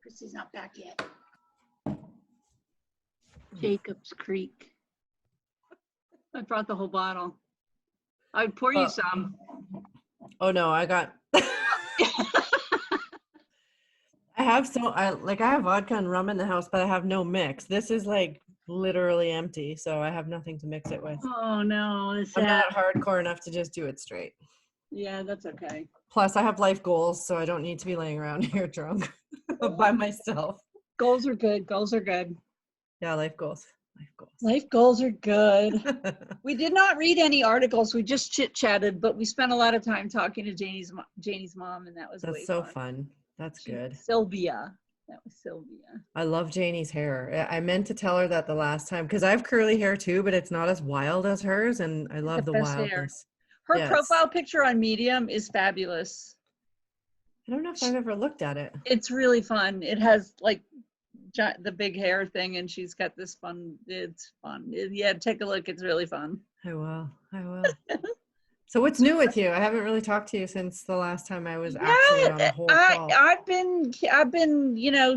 Kristi's not back yet. Jacob's Creek. I brought the whole bottle. I'd pour you some. Oh no, I got. I have vodka and rum in the house, but I have no mix. This is like literally empty, so I have nothing to mix it with. Oh no, I'm not hardcore enough to just do it straight. Yeah, that's okay. Plus, I have life goals, so I don't need to be laying around here drunk by myself. Goals are good. Goals are good. Yeah, life goals. Life goals. Life goals are good. We did not read any articles. We just chit-chatted, but we spent a lot of time talking to Janie's mom, and that was That's so fun. That's good. Sylvia. That was Sylvia. I love Janie's hair. I meant to tell her that the last time, because I have curly hair too, but it's not as wild as hers, and I love the wildness. Hair. Her profile picture on MuddyUm is fabulous. I don't know if I've ever looked at it. It's really fun. It has like the big hair thing, and she's got this fun. It's fun. Yeah, take a look. It's really fun. I will. So what's new with you? I haven't really talked to you since the last time I was actually on a whole call. I've been,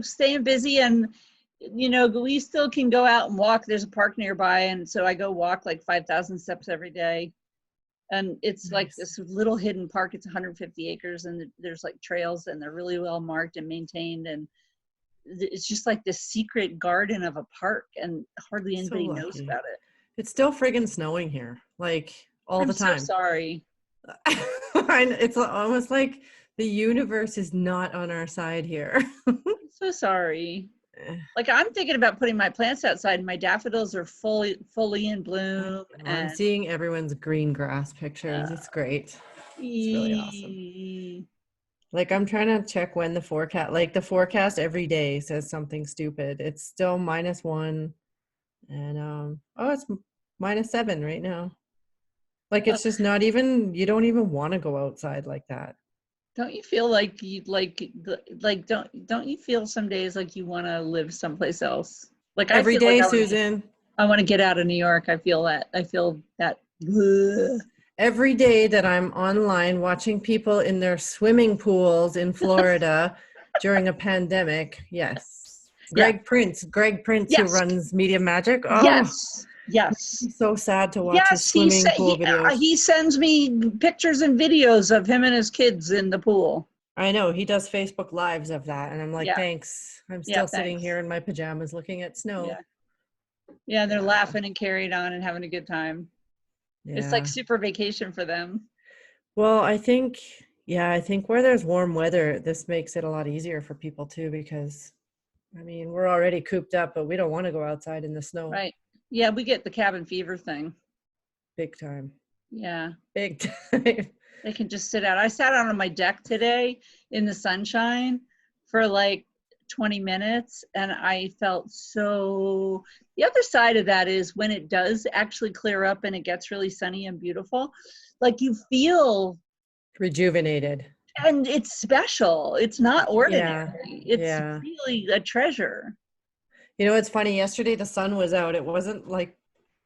staying busy, and, we still can go out and walk. There's a park nearby, and so I go walk like 5,000 steps every day. And it's like this little hidden park. It's 150 acres, and there's like trails, and they're really well marked and maintained. And it's just like this secret garden of a park, and hardly anybody knows about it. It's still friggin' snowing here, like all the time. I'm so sorry. It's almost like the universe is not on our side here. I'm so sorry. Like, I'm thinking about putting my plants outside, and my daffodils are fully in bloom. I'm seeing everyone's green grass pictures. It's great. It's really awesome. Like, I'm trying to check when the forecast every day says something stupid. It's still -1, and it's -7 right now. Like, it's just not even, you don't even want to go outside like that. Don't you feel like you don't you feel some days like you want to live someplace else? Like every day, Susan. I want to get out of New York. I feel that. Every day that I'm online watching people in their swimming pools in Florida during a pandemic. Yes. Greg Prince, who runs Media Magic. Oh, yes. It's so sad to watch his swimming pool videos. He sends me pictures and videos of him and his kids in the pool. I know. He does Facebook Lives of that. And I'm like, thanks. I'm still sitting here in my pajamas looking at snow. Yeah, they're laughing and carried on and having a good time. Yeah. It's like super vacation for them. Well, I think where there's warm weather, this makes it a lot easier for people too, because, I mean, we're already cooped up, but we don't want to go outside in the snow. Right. Yeah, we get the cabin fever thing. Big time. Yeah. Big time. They can just sit out. I sat out on my deck today in the sunshine for like 20 minutes and I felt so, the other side of that is when it does actually clear up and it gets really sunny and beautiful, like you feel rejuvenated. And it's special. It's not ordinary. It's yeah. really a treasure. You know, it's funny. Yesterday the sun was out. It wasn't like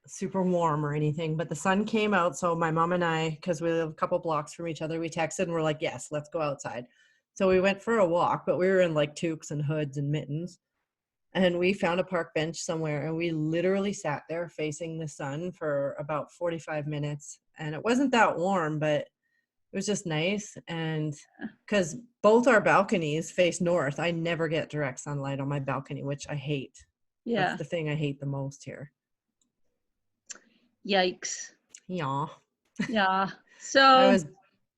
super warm or anything, but the sun came out. So my mom and I, because we live a couple blocks from each other, we texted and we're like, yes, let's go outside. So we went for a walk, but we were in like toques and hoods and mittens. And we found a park bench somewhere and we literally sat there facing the sun for about 45 minutes. And it wasn't that warm, but it was just nice. And because both our balconies face north, I never get direct sunlight on my balcony, which I hate. Yeah. That's the thing I hate the most here. Yikes. Yeah. Yeah. So I was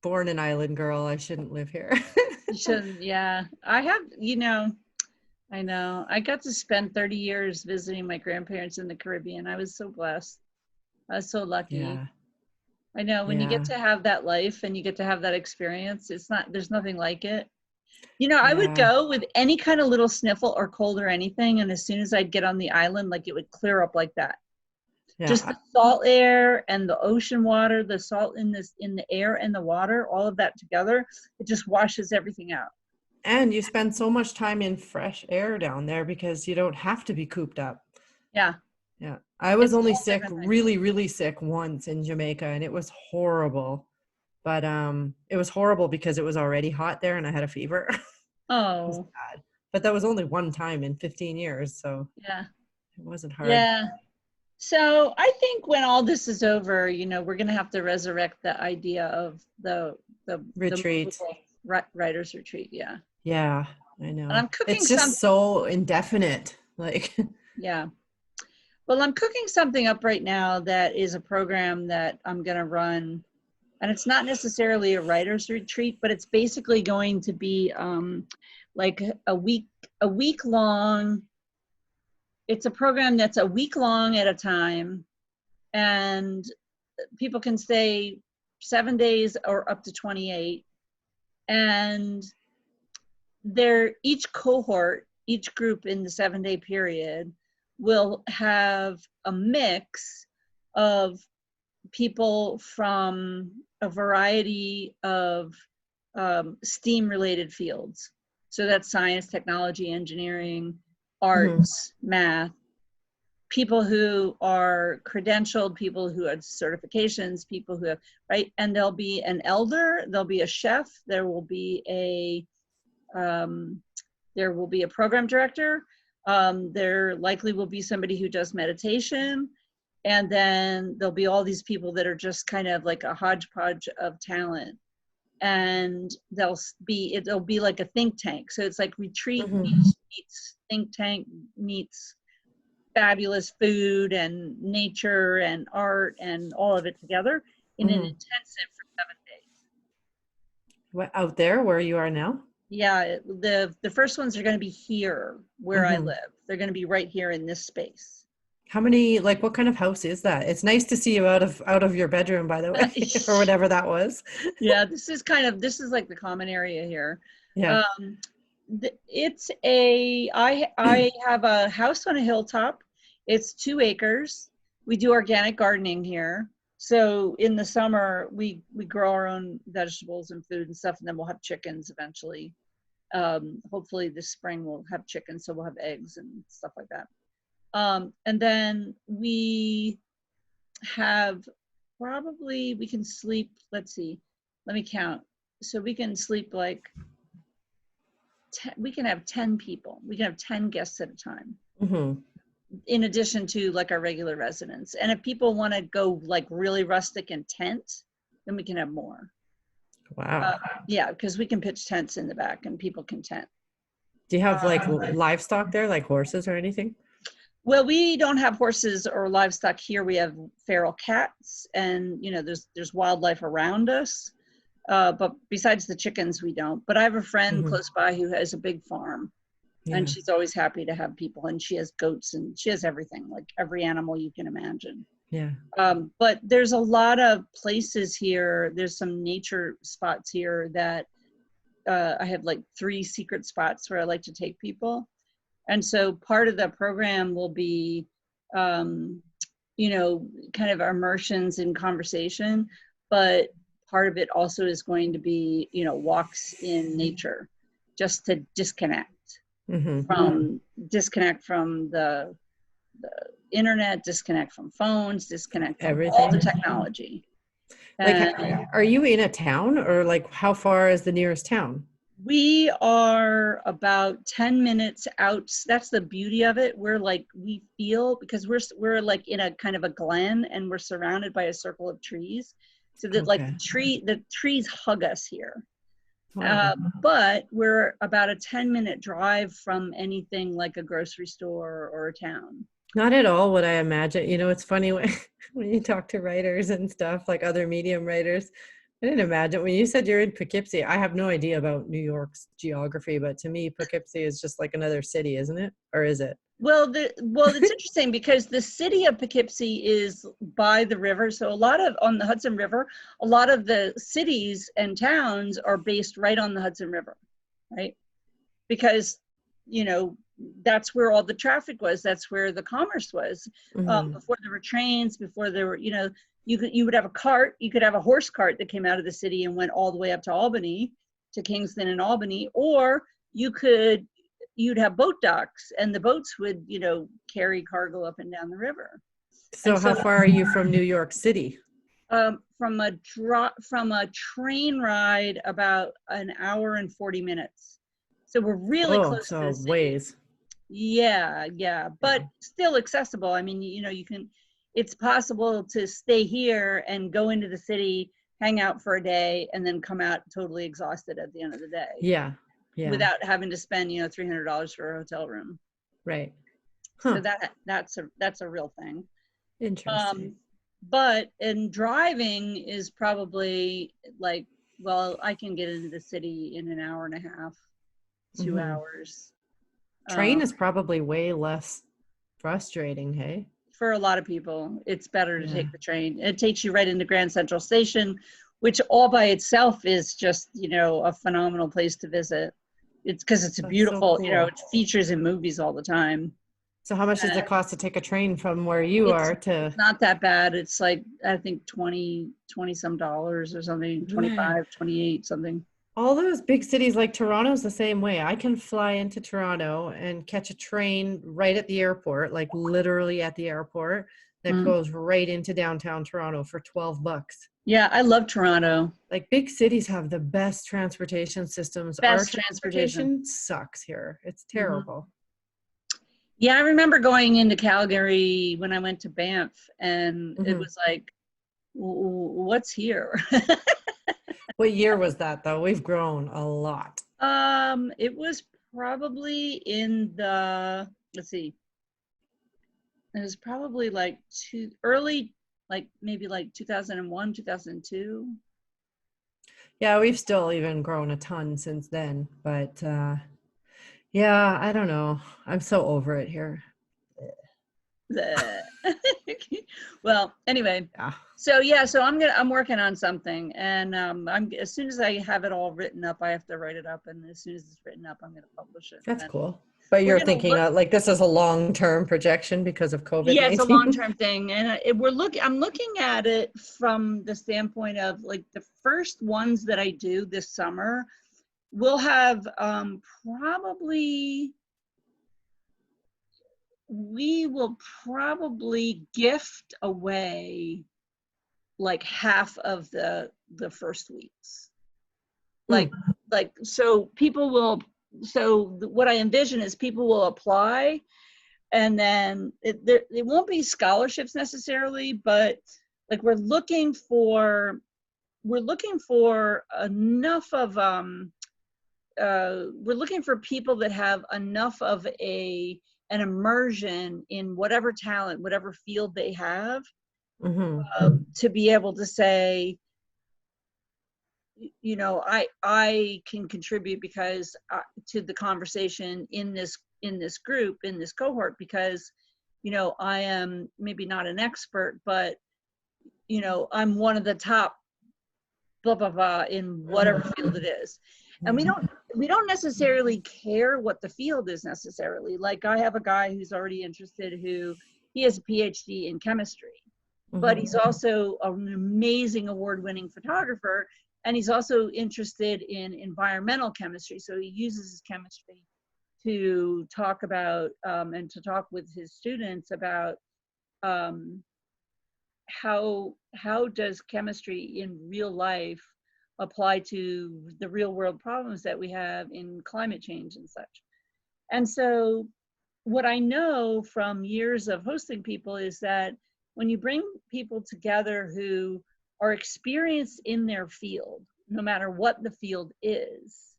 born an island girl. I shouldn't live here. you shouldn't, yeah. I have, I know. I got to spend 30 years visiting my grandparents in the Caribbean. I was so blessed. I was so lucky. Yeah. I know when you get to have that life and you get to have that experience, there's nothing like it. I would go with any kind of little sniffle or cold or anything. And as soon as I'd get on the island, like it would clear up like that. Yeah. Just the salt air and the ocean water, the salt in the air and the water, all of that together, it just washes everything out. And you spend so much time in fresh air down there because you don't have to be cooped up. Yeah. Yeah. I was only sick, really, really sick once in Jamaica, and it was horrible. But it was horrible because it was already hot there and I had a fever. Oh. It was bad. But that was only one time in 15 years. So yeah, it wasn't hard. Yeah. So I think when all this is over, we're going to have to resurrect the idea of the retreat, the writer's retreat. Yeah. Yeah, I know. And I'm cooking it's just so indefinite. Like, yeah. Well, I'm cooking something up right now that is a program that I'm going to run. And it's not necessarily a writer's retreat, but it's basically going to be like a week long. It's a program that's a week long at a time. And people can stay 7 days or up to 28. And each cohort, each group in the 7-day period will have a mix of people from a variety of STEAM related fields. So that's science, technology, engineering, arts, math, people who are credentialed, people who have certifications, people who have, right? And there'll be an elder, there'll be a chef, there will be a program director, there likely will be somebody who does meditation, and then there'll be all these people that are just kind of like a hodgepodge of talent. And it'll be like a think tank. So it's like retreat meets think tank meets fabulous food and nature and art and all of it together in an intensive for 7 days. What, out there where you are now? Yeah, the first ones are going to be here where I live. They're going to be right here in this space. How many, like, what kind of house is that? It's nice to see you out of your bedroom, by the way, or whatever that was. Yeah, this is like the common area here. Yeah. I have a house on a hilltop. It's 2 acres. We do organic gardening here. So in the summer, we grow our own vegetables and food and stuff, and then we'll have chickens eventually. Hopefully this spring we'll have chickens, so we'll have eggs and stuff like that. And then we have we can sleep, let's see, let me count. So we can sleep like, we can have 10 people. We can have 10 guests at a time. In addition to like our regular residents. And if people want to go like really rustic and tent, then we can have more. Wow. Yeah, because we can pitch tents in the back and people can tent. Do you have like livestock there, like horses or anything? Well, we don't have horses or livestock here. We have feral cats, and there's wildlife around us. But besides the chickens, we don't. But I have a friend close by who has a big farm, and she's always happy to have people. And she has goats, and she has everything, like every animal you can imagine. Yeah. But there's a lot of places here. There's some nature spots here that I have like 3 secret spots where I like to take people. And so part of the program will be, you know, kind of immersions in conversation, but part of it also is going to be, you know, walks in nature, just to disconnect from the internet, disconnect from phones, disconnect from all the technology. Like, are you in a town, or like how far is the nearest town? We are about 10 minutes out. That's the beauty of it. We're like, we feel, because we're like in a kind of a glen, and we're surrounded by a circle of trees. So that like the trees hug us here. Wow. But we're about a 10-minute drive from anything like a grocery store or a town. Not at all what I imagine. You know, it's funny when you talk to writers and stuff, like other medium writers. I didn't imagine when you said you're in Poughkeepsie. I have no idea about New York's geography, but to me, Poughkeepsie is just like another city, isn't it? Or is it? Well, it's interesting because the city of Poughkeepsie is by the river. So on the Hudson River, a lot of the cities and towns are based right on the Hudson River, right? Because, you know, that's where all the traffic was. That's where the commerce was. Before there were trains, before there were, you know, you would have a cart, you could have a horse cart that came out of the city and went all the way up to Albany, to Kingston and Albany, or you'd have boat docks, and the boats would, you know, carry cargo up and down the river. So how far are you from New York City? From a train ride, about an hour and 40 minutes. So we're really close to the city. Ways. Yeah, but still accessible. I mean, you know, it's possible to stay here and go into the city, hang out for a day, and then come out totally exhausted at the end of the day. Yeah. Without having to spend, you know, $300 for a hotel room. Right. So that's a real thing. Interesting. But driving is probably like, well, I can get into the city in an hour and a half, 2 hours. Train is probably way less frustrating, hey? For a lot of people, it's better to take the train. It takes you right into Grand Central Station, which all by itself is just, you know, a phenomenal place to visit. It's because it's beautiful, so cool. You know, it features in movies all the time. So how much does it cost to take a train from where you are to? It's not that bad. It's like, I think 20 some dollars or something, 25, 28, something. All those big cities like Toronto's the same way. I can fly into Toronto and catch a train right at the airport, like literally at the airport, that goes right into downtown Toronto for $12. Yeah, I love Toronto. Like big cities have the best transportation systems. Our transportation sucks here. It's terrible. Yeah, I remember going into Calgary when I went to Banff, and it was like, what's here? What year was that though? We've grown a lot. It was probably in the, let's see. It was probably like maybe like 2001, 2002. Yeah, we've still even grown a ton since then, but yeah, I don't know. I'm so over it here. Well, anyway, so I'm working on something, and as soon as I have it all written up, I have to write it up, and as soon as it's written up, I'm going to publish it. That's cool. But you're thinking like this is a long-term projection because of COVID-19? Yeah, it's a long-term thing, and I'm looking at it from the standpoint of like the first ones that I do this summer, we'll have we will probably gift away like half of the first weeks. Like so people will, so what I envision is people will apply, and then it won't be scholarships necessarily, but like we're looking for enough of we're looking for people that have enough of an immersion in whatever talent, whatever field they have, to be able to say, you know, I can contribute because to the conversation in this group, in this cohort, because you know, I am maybe not an expert, but, you know, I'm one of the top blah, blah, blah in whatever field it is. And we don't necessarily care what the field is necessarily. Like I have a guy who's already interested he has a PhD in chemistry, but he's also an amazing award-winning photographer. And he's also interested in environmental chemistry. So he uses his chemistry to talk about and to talk with his students about how does chemistry in real life apply to the real world problems that we have in climate change and such. And so what I know from years of hosting people is that when you bring people together who are experienced in their field, no matter what the field is,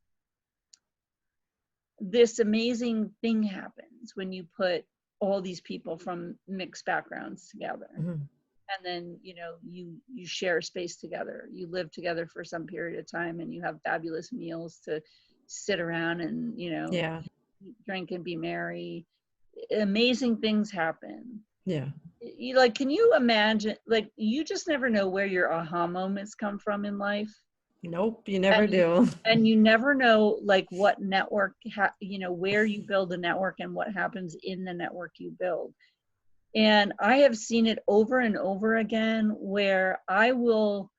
this amazing thing happens when you put all these people from mixed backgrounds together. And then, you know, you share space together, you live together for some period of time, and you have fabulous meals to sit around and, you know, drink and be merry. Amazing things happen. You like, can you imagine, like, you just never know where your aha moments come from in life. Nope, you never do. And you never know, like, what network, you know, where you build a network and what happens in the network you build. And I have seen it over and over again where I will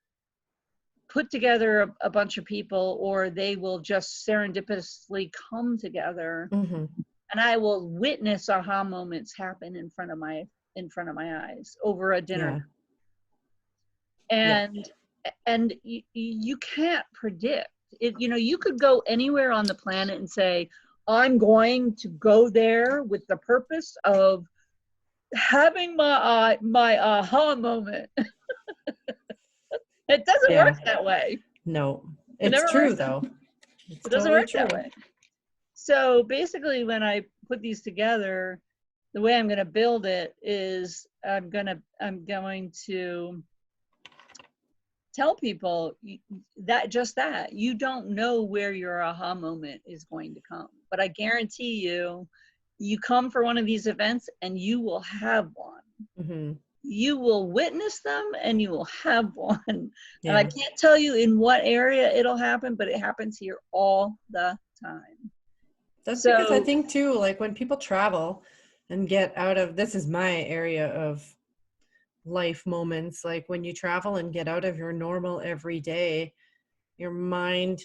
put together a bunch of people, or they will just serendipitously come together, and I will witness aha moments happen in front of my eyes over a dinner. And you can't predict it. You know, you could go anywhere on the planet and say, I'm going to go there with the purpose of having my aha moment. It doesn't work that way. No, it's true though. It doesn't work that way. So basically, when I put these together, the way I'm going to build it is I'm going to tell people that you don't know where your aha moment is going to come, but I guarantee you come for one of these events and you will have one. You will witness them and you will have one. And I can't tell you in what area it'll happen, but it happens here all the time. That's because I think too, like when people travel and get out of, this is my area of life moments, like when you travel and get out of your normal everyday, your mind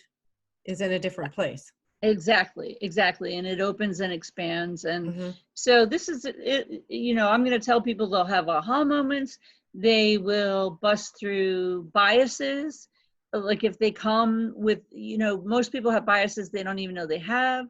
is in a different place. Exactly. And it opens and expands. And so this is it, you know, I'm going to tell people they'll have aha moments. They will bust through biases. Like if they come with, you know, most people have biases they don't even know they have.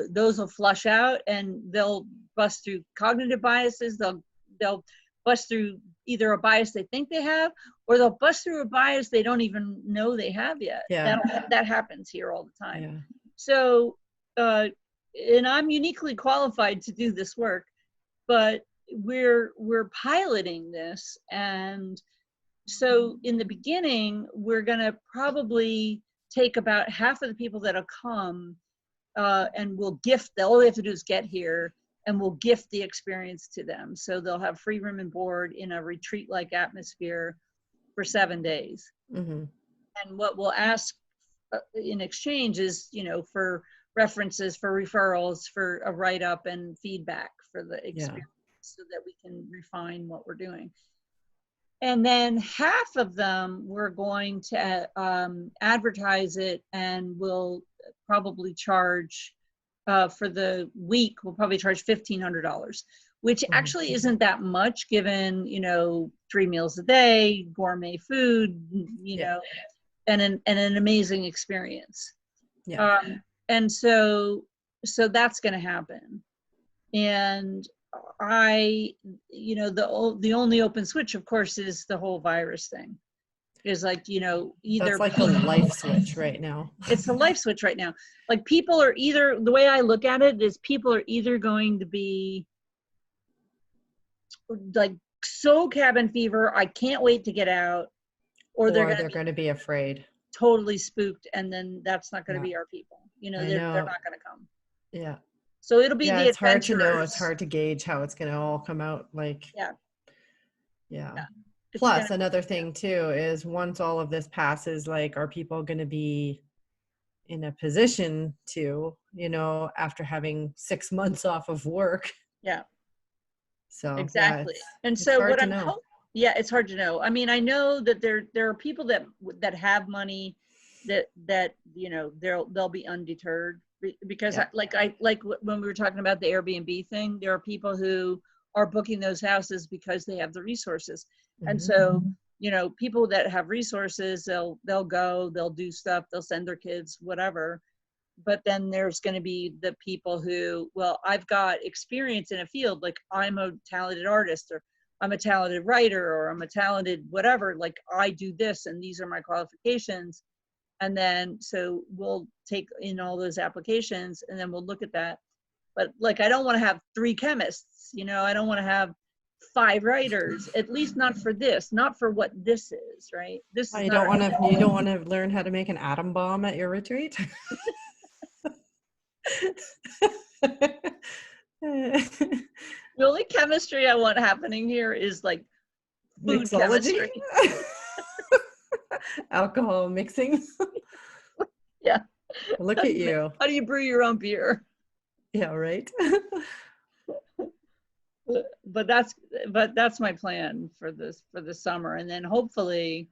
Those will flush out, and they'll bust through cognitive biases. They'll bust through either a bias they think they have, or they'll bust through a bias they don't even know they have yet. That happens here all the time. So, and I'm uniquely qualified to do this work, but we're piloting this. And so in the beginning, we're gonna probably take about half of the people that'll come, and we'll gift, all they have to do is get here, and we'll gift the experience to them. So they'll have free room and board in a retreat-like atmosphere for 7 days. And what we'll ask in exchange is, you know, for references, for referrals, for a write-up and feedback for the experience, so that we can refine what we're doing. And then half of them, we're going to advertise it, and we'll probably charge, for the week, we'll probably charge $1,500, which actually isn't that much given, you know, 3 meals a day, gourmet food, you know, and an amazing experience. And so that's going to happen. And you know, the only open switch, of course, is the whole virus thing. Is like, you know, either that's like a life switch right now. It's a life switch right now. Like people are either, the way I look at it is, people are either going to be like so cabin fever, I can't wait to get out, or they're going to be afraid, totally spooked, and then that's not going to be our people. You know, they're not going to come. So it'll be Yeah, the it's hard to know. adventurers. It's hard to gauge how it's going to all come out. Like, Yeah. yeah. It's Plus, gonna- another thing too is once all of this passes, like, are people going to be in a position to, you know, after having 6 months off of work? Yeah. So Exactly. yeah, And it's so hard what to I'm know. yeah, it's hard to know. I mean, I know that there are people that have money that you know they'll be undeterred because Yeah. when we were talking about the Airbnb thing, there are people who are booking those houses because they have the resources. And so, you know, people that have resources, they'll go, they'll do stuff, they'll send their kids, whatever. But then there's going to be the people who, well, I've got experience in a field, like I'm a talented artist, or I'm a talented writer, or I'm a talented whatever, like I do this and these are my qualifications. And then so we'll take in all those applications and then we'll look at that. But like, I don't want to have 3 chemists, you know, I don't want to have 5 writers, at least not for this, not for what this is, right? This is You not don't want to learn how to make an atom bomb at your retreat? the only chemistry I want happening here is like food Mixology? chemistry. Alcohol mixing? Yeah. Look at you. How do you brew your own beer? Yeah, right. But that's my plan for the summer. And then hopefully,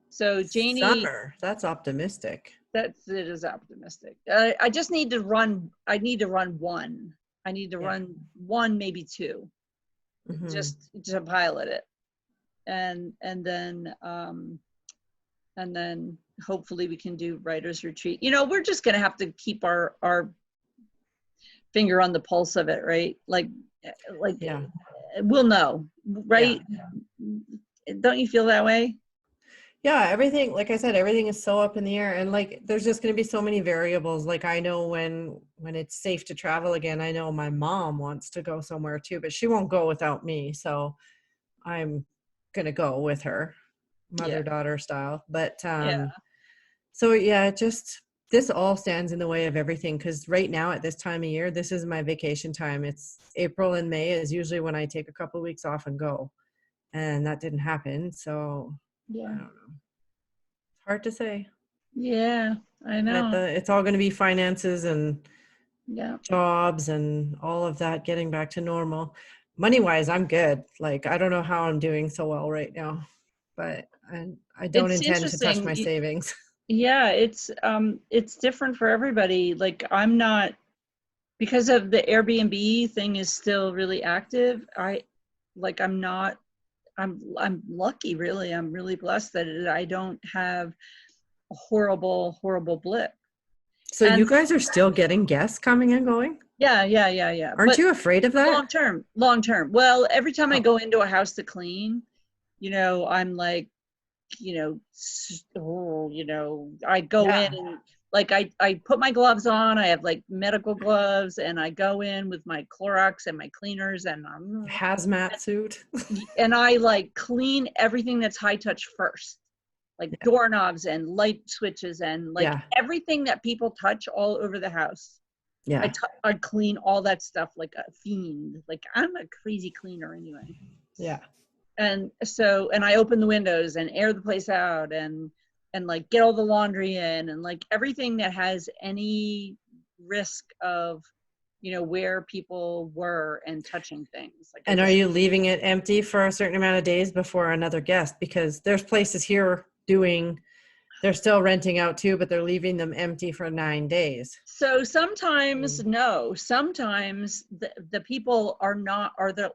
so Janie, Summer. That's optimistic. it is optimistic. I just need to run. I need to run one. I need to run one, maybe 2, just to pilot it, and then hopefully we can do writers retreat. You know, we're just gonna have to keep our finger on the pulse of it, right? Like Yeah. We'll know, right? Yeah. Don't you feel that way? Yeah, everything, like I said, everything is so up in the air, and like there's just going to be so many variables. Like I know when it's safe to travel again, I know my mom wants to go somewhere too, but she won't go without me, so I'm going to go with her, mother-daughter style. But so yeah, just this all stands in the way of everything, because right now at this time of year, this is my vacation time. It's April and May is usually when I take a couple of weeks off and go, and that didn't happen. So I don't know. It's hard to say. Yeah, I know. But it's all going to be finances and jobs and all of that getting back to normal. Money-wise, I'm good. Like I don't know how I'm doing so well right now, but I don't intend to touch my savings. Yeah, it's different for everybody. Like I'm not, because of the Airbnb thing is still really active. I'm lucky, really. I'm really blessed that I don't have a horrible blip. So you guys are still getting guests coming and going? Yeah. Aren't you afraid of that? Long term. Well, every time I go into a house to clean, you know, I'm like, you know, I go in and like I put my gloves on. I have like medical gloves, and I go in with my Clorox and my cleaners and hazmat suit. And I like clean everything that's high touch first, like doorknobs and light switches and like everything that people touch all over the house. Yeah, I clean all that stuff like a fiend. Like I'm a crazy cleaner anyway. Yeah. And so, and I open the windows and air the place out and like get all the laundry in and like everything that has any risk of, you know, where people were and touching things. Like, and are you leaving it empty for a certain amount of days before another guest? Because there's places here they're still renting out too, but they're leaving them empty for 9 days. So sometimes sometimes the people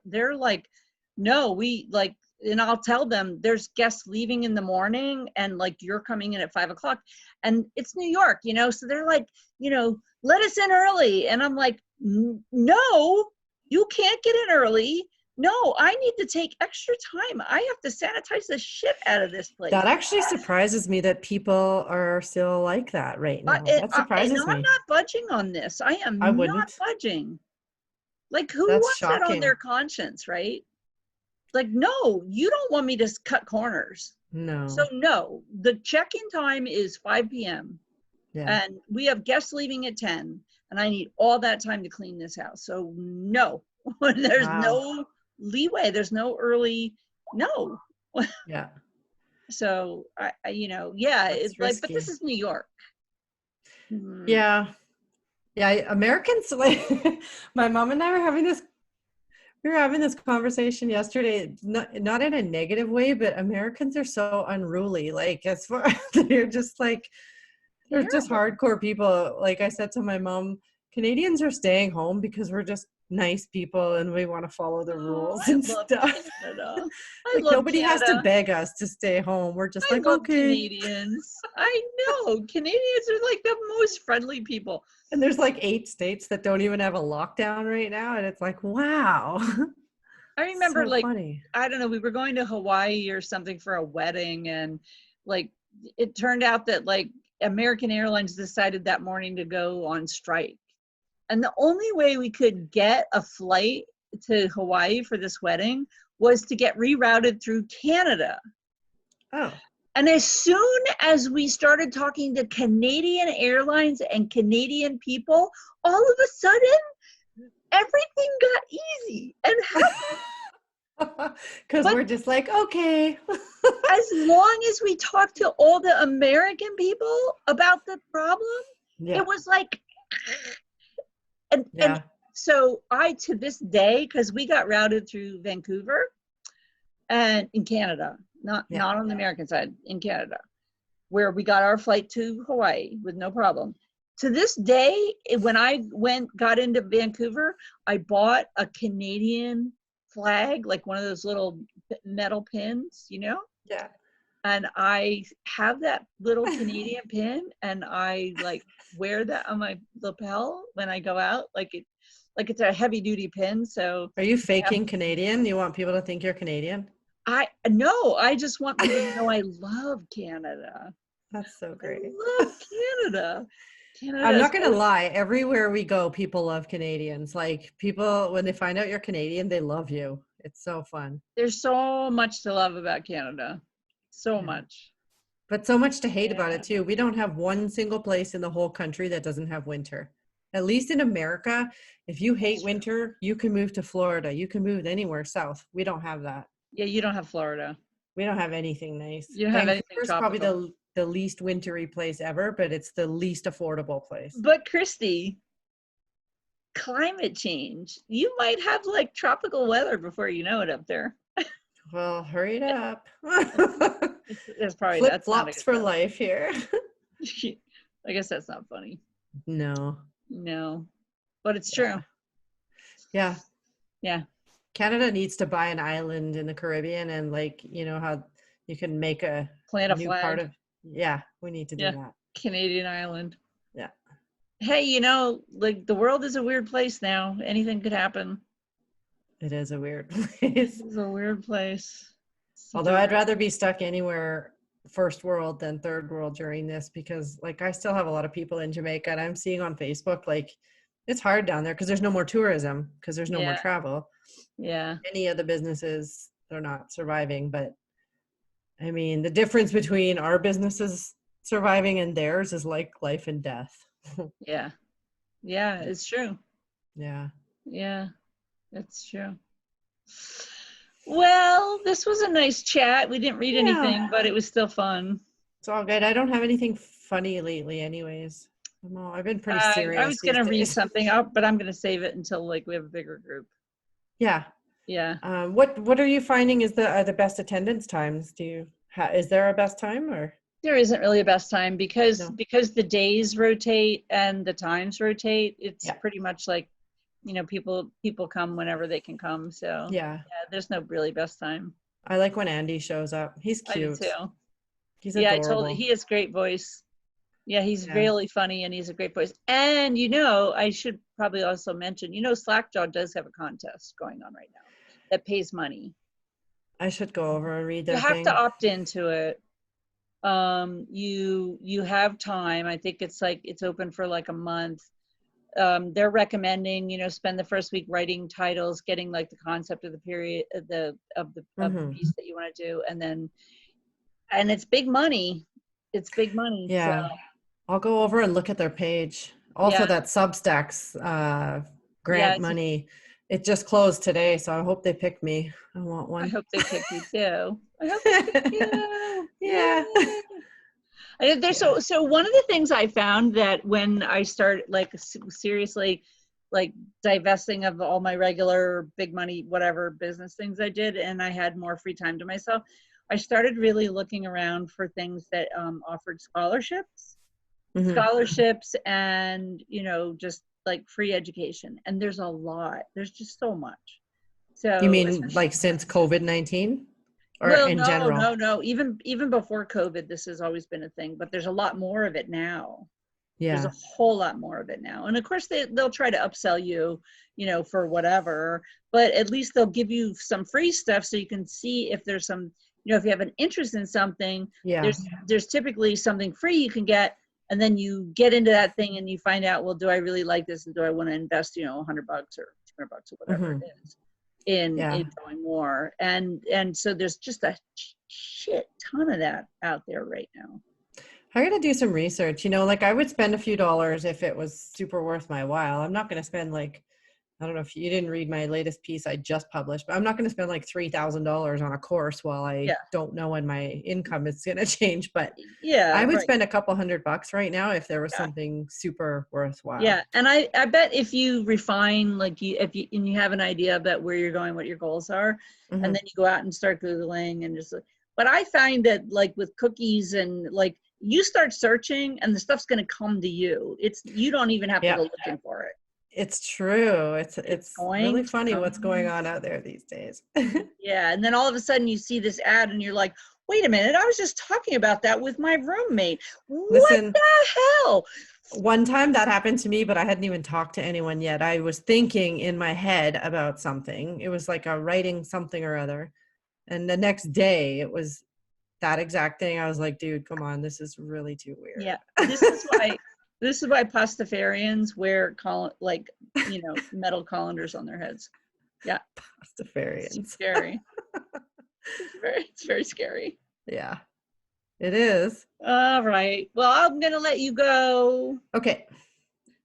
they're like, no, we like, and I'll tell them there's guests leaving in the morning and like you're coming in at 5 o'clock and it's New York, you know? So they're like, you know, let us in early. And I'm like, no, you can't get in early. No, I need to take extra time. I have to sanitize the shit out of this place. That actually surprises me that people are still like that right now. That surprises me. I'm not budging on this. I wouldn't. Not budging. Like who wants that on their conscience, right? Like, no, you don't want me to cut corners. No. So no, the check-in time is 5 p.m. Yeah. And we have guests leaving at 10, and I need all that time to clean this house. So no, there's no leeway. There's no early, no. Yeah. So yeah, That's it's like, but risky. this is New York. Yeah. Yeah. Americans, like my mom and I were having this conversation yesterday, not in a negative way, but Americans are so unruly. Like as far they're just like, they're just hardcore people. Like I said to my mom, Canadians are staying home because we're just nice people and we want to follow the rules and stuff. Canada. Like nobody has to beg us to stay home. We're just like, love okay. Canadians. I know. Canadians are like the most friendly people. And there's like 8 states that don't even have a lockdown right now. And it's like, wow. I remember so like, funny. I don't know, we were going to Hawaii or something for a wedding. And like, it turned out that like American Airlines decided that morning to go on strike. And the only way we could get a flight to Hawaii for this wedding was to get rerouted through Canada. Oh. And as soon as we started talking to Canadian Airlines and Canadian people, all of a sudden, everything got easy and happy. Because we're just like, okay. As long as we talked to all the American people about the problem, it was like, and so I, to this day, because we got routed through Vancouver and in Canada, not on the American side, in Canada, where we got our flight to Hawaii with no problem. To this day, when I got into Vancouver, I bought a Canadian flag, like one of those little metal pins, Yeah. And I have that little Canadian pin, and I like wear that on my lapel when I go out, like it's a heavy duty pin. So are you faking Canadian? You want people to think you're Canadian? No, I just want people to know I love Canada. That's so great. I love Canada. I'm not going to lie. Everywhere we go, people love Canadians. Like people, when they find out you're Canadian, they love you. It's so fun. There's so much to love about Canada. So much. But so much to hate about it too. We don't have one single place in the whole country that doesn't have winter. At least in America, if you hate winter, you can move to Florida. You can move anywhere south. We don't have that. Yeah, you don't have Florida. We don't have anything nice. You don't have anything tropical. Probably the least wintry place ever, but it's the least affordable place. But Kristi, climate change. You might have like tropical weather before you know it up there. Well, hurry it up. There's probably flip-flops for life here. I guess that's not funny. No, but it's true. Yeah. Canada needs to buy an island in the Caribbean, and like, how you can make plant a new flag. Part of. Yeah, we need to do that. Canadian island. Yeah. Hey, like the world is a weird place now. Anything could happen. It is a weird place. It's a weird place. Although I'd rather be stuck anywhere first world than third world during this, because like I still have a lot of people in Jamaica, and I'm seeing on Facebook, like it's hard down there because there's no more tourism, because there's no more travel. Yeah. Any of the businesses, they're not surviving. But I mean, the difference between our businesses surviving and theirs is like life and death. Yeah, it's true. Yeah, it's true. Well, this was a nice chat. We didn't read anything, but it was still fun. It's all good. I don't have anything funny lately anyways. I've been pretty serious. I was going to read something up, but I'm going to save it until like we have a bigger group. Yeah. What are you finding is the best attendance times? Is there a best time, or? There isn't really a best time because the days rotate and the times rotate. It's pretty much like, people come whenever they can come. So there's no really best time. I like when Andy shows up. He's cute. I do too. He's adorable. I told you, he has great voice. Yeah, he's really funny and he's a great voice. And I should probably also mention, Slackjaw does have a contest going on right now that pays money. I should go over and read their thing. You have to opt into it. You have time. I think it's open for like a month. They're recommending, spend the first week writing titles, getting like the concept of the period of the piece that you want to do, and it's big money. It's big money. Yeah. So. I'll go over and look at their page. Also, Yeah. that Substacks grant Yeah, money, it just closed today, so I hope they pick me. I want I one. hope they pick you too. I hope they pick you. Yeah. So one of the things I found that when I started like seriously like divesting of all my regular big money whatever business things I did, and I had more free time to myself, I started really looking around for things that offered scholarships and just like free education, and there's a lot. There's just so much. You So mean like since COVID-19 or well, in general? no. Even before COVID, this has always been a thing, but there's a lot more of it now. There's Yeah. a whole lot more of it now. And of course they'll try to upsell you, for whatever, but at least they'll give you some free stuff so you can see if there's some, if you have an interest in something, Yeah. there's typically something free you can get. And then you get into that thing and you find out, well, do I really like this? And do I want to invest, $100 or $200 or whatever it is in going more. And so there's just a shit ton of that out there right now. I got to do some research, like I would spend a few dollars if it was super worth my while. I'm not going to spend I don't know if you didn't read my latest piece I just published, but I'm not going to spend $3,000 on a course while I don't know when my income is going to change. But I would spend a couple $100 right now if there was something super worthwhile. Yeah. And I bet if you refine, and you have an idea about where you're going, what your goals are, and then you go out and start Googling and but I find that with cookies and you start searching and the stuff's going to come to you. You don't even have to go looking for it. It's true. It's really funny what's going on out there these days. Yeah. And then all of a sudden you see this ad and you're like, wait a minute, I was just talking about that with my roommate. Listen, what the hell? One time that happened to me, but I hadn't even talked to anyone yet. I was thinking in my head about something. It was like a writing something or other. And the next day it was that exact thing. I was like, dude, come on. This is really too weird. Yeah. This is why Pastafarians wear metal colanders on their heads. Yeah. Pastafarians. It's scary. It's very scary. Yeah, it is. All right. Well, I'm going to let you go. Okay.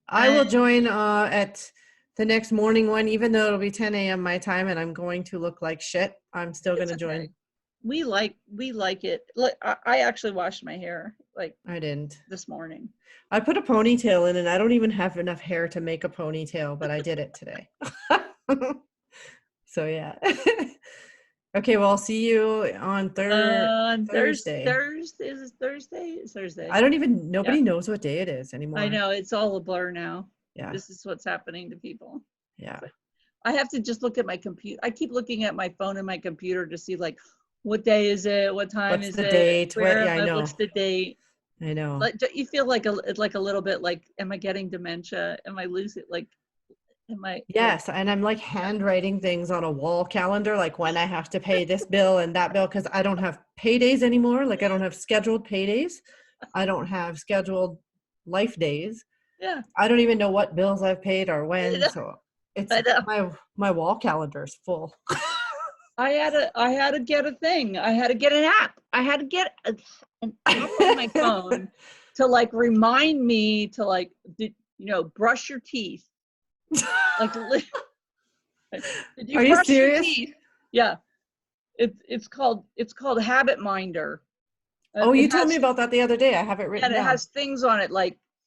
I will join at the next morning one, even though it'll be 10 a.m. my time and I'm going to look like shit. I'm still going to join. We like it. Look, I actually washed my hair I didn't this morning. I put a ponytail in and I don't even have enough hair to make a ponytail, but I did it today. So yeah. Okay, well, I'll see you on Thursday. Is Thursday? It's Thursday. I don't even, nobody knows what day it is anymore. I know, it's all a blur now. Yeah. This is what's happening to people. Yeah. I have to just look at my computer. I keep looking at my phone and my computer to see what day is it? What time is it? What's the date? I know. What's the date? I know. You feel like a little bit am I getting dementia? Am I losing am I? Yes, and I'm handwriting things on a wall calendar, when I have to pay this bill and that bill, because I don't have paydays anymore. I don't have scheduled paydays. I don't have scheduled life days. Yeah. I don't even know what bills I've paid or when. So it's my wall calendar is full. I had to get a thing. I had to get an app. I had to get an app on my phone to remind me to brush your teeth. Did you Are you brush serious? Your teeth? Yeah. It's called Habit Minder. Oh, you told me about that the other day. I have it written down. And it has things on it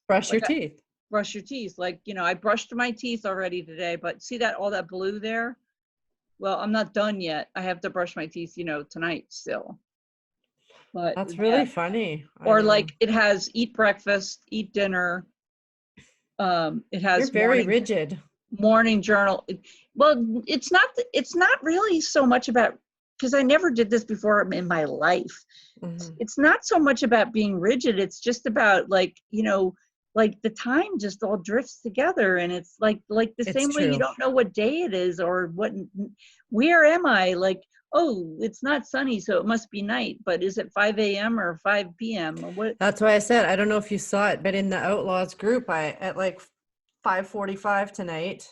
brush your teeth. Brush your teeth. I brushed my teeth already today, but see all that blue there? Well, I'm not done yet. I have to brush my teeth, tonight still. But that's really funny. Or it has eat breakfast, eat dinner. It has You're very rigid. Morning journal. Well, it's not really so much about, because I never did this before in my life. Mm-hmm. It's not so much about being rigid. It's just about the time just all drifts together, and it's the same way you don't know what day it is or where am I? Oh, it's not sunny, so it must be night, but is it 5 a.m. or 5 p.m. or what? That's why I said, I don't know if you saw it, but in the Outlaws group, at 5:45 tonight,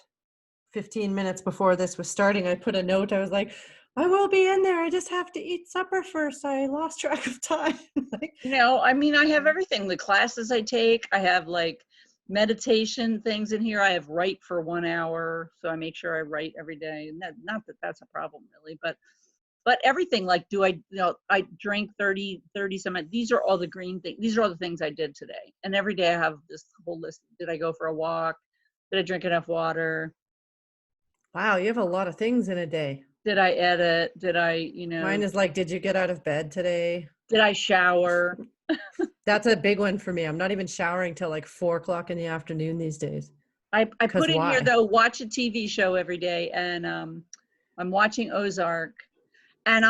15 minutes before this was starting, I put a note. I was like, I will be in there. I just have to eat supper first. I lost track of time. Like, I mean, I have everything. The classes I take, I have like meditation things in here. I have write for 1 hour. So I make sure I write every day. And not that that's a problem really, but everything, like, I drank 30 some, these are all the green things. These are all the things I did today. And every day I have this whole list. Did I go for a walk? Did I drink enough water? wow, you have a lot of things in a day. Did I edit? Did I, Mine is like, did you get out of bed today? did I shower? That's a big one for me. I'm not even showering till like 4:00 in the afternoon these days. I put in here why? though, watch a TV show every day, and I'm watching Ozark, and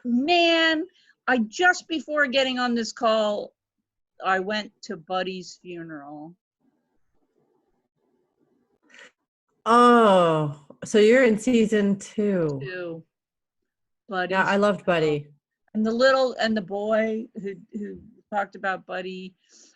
man, I just before getting on this call, I went to Buddy's funeral. Oh, so you're in season 2. To Buddy's Yeah, I loved Buddy. and the boy who talked about Buddy,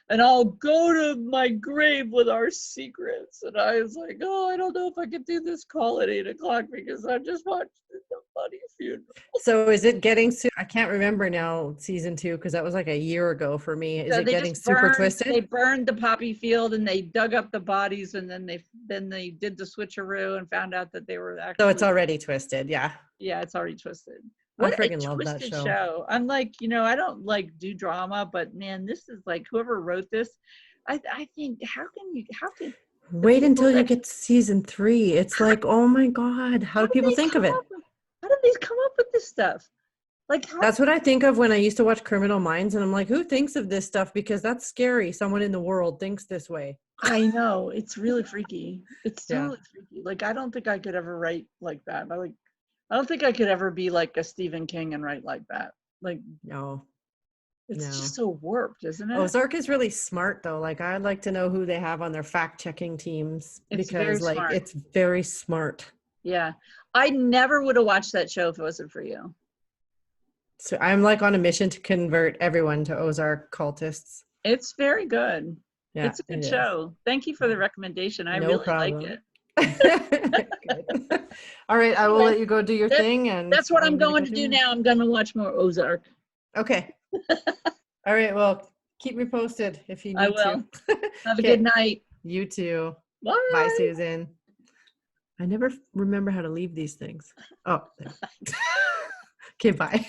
and I'll go to my grave with our secrets. And I was like, oh, I don't know if I could do this call at 8:00 because I just watched the Buddy funeral. So is it getting I can't remember now, season 2, because that was like a year ago for me. Is it getting super twisted? They burned the poppy field and they dug up the bodies, and then they did the switcheroo and found out that they were actually. So it's already twisted, yeah. Yeah, it's already twisted. I What a freaking love that twisted show. show. I'm like, I don't like do drama, but man, this is like, whoever wrote this, I think, how can Wait until you get to season 3. It's like, oh my God, how do people think of it? How did they come up with this stuff? Like, That's what I think of when I used to watch Criminal Minds, and I'm like, who thinks of this stuff? Because that's scary. Someone in the world thinks this way. I know, it's really freaky. It's totally freaky. Like, I don't think I could ever write like that. I don't think I could ever be like a Stephen King and write like that. Like, No. it's just so warped, isn't it? Ozark is really smart though. Like, I'd like to know who they have on their fact-checking teams, because like smart. it's very smart. Yeah. I never would have watched that show if it wasn't for you. So I'm like on a mission to convert everyone to Ozark cultists. It's very good. Yeah, it's a good show. Thank you for the recommendation. I No really problem. like it. Good. All right, I will let you go do your thing. And that's what I'm going to do now. I'm going to watch more Ozark. Okay. All right, well, keep me posted if you need I will. to. Have a good night. You too. Bye. Bye, Susan. I never remember how to leave these things. Oh. Okay, bye.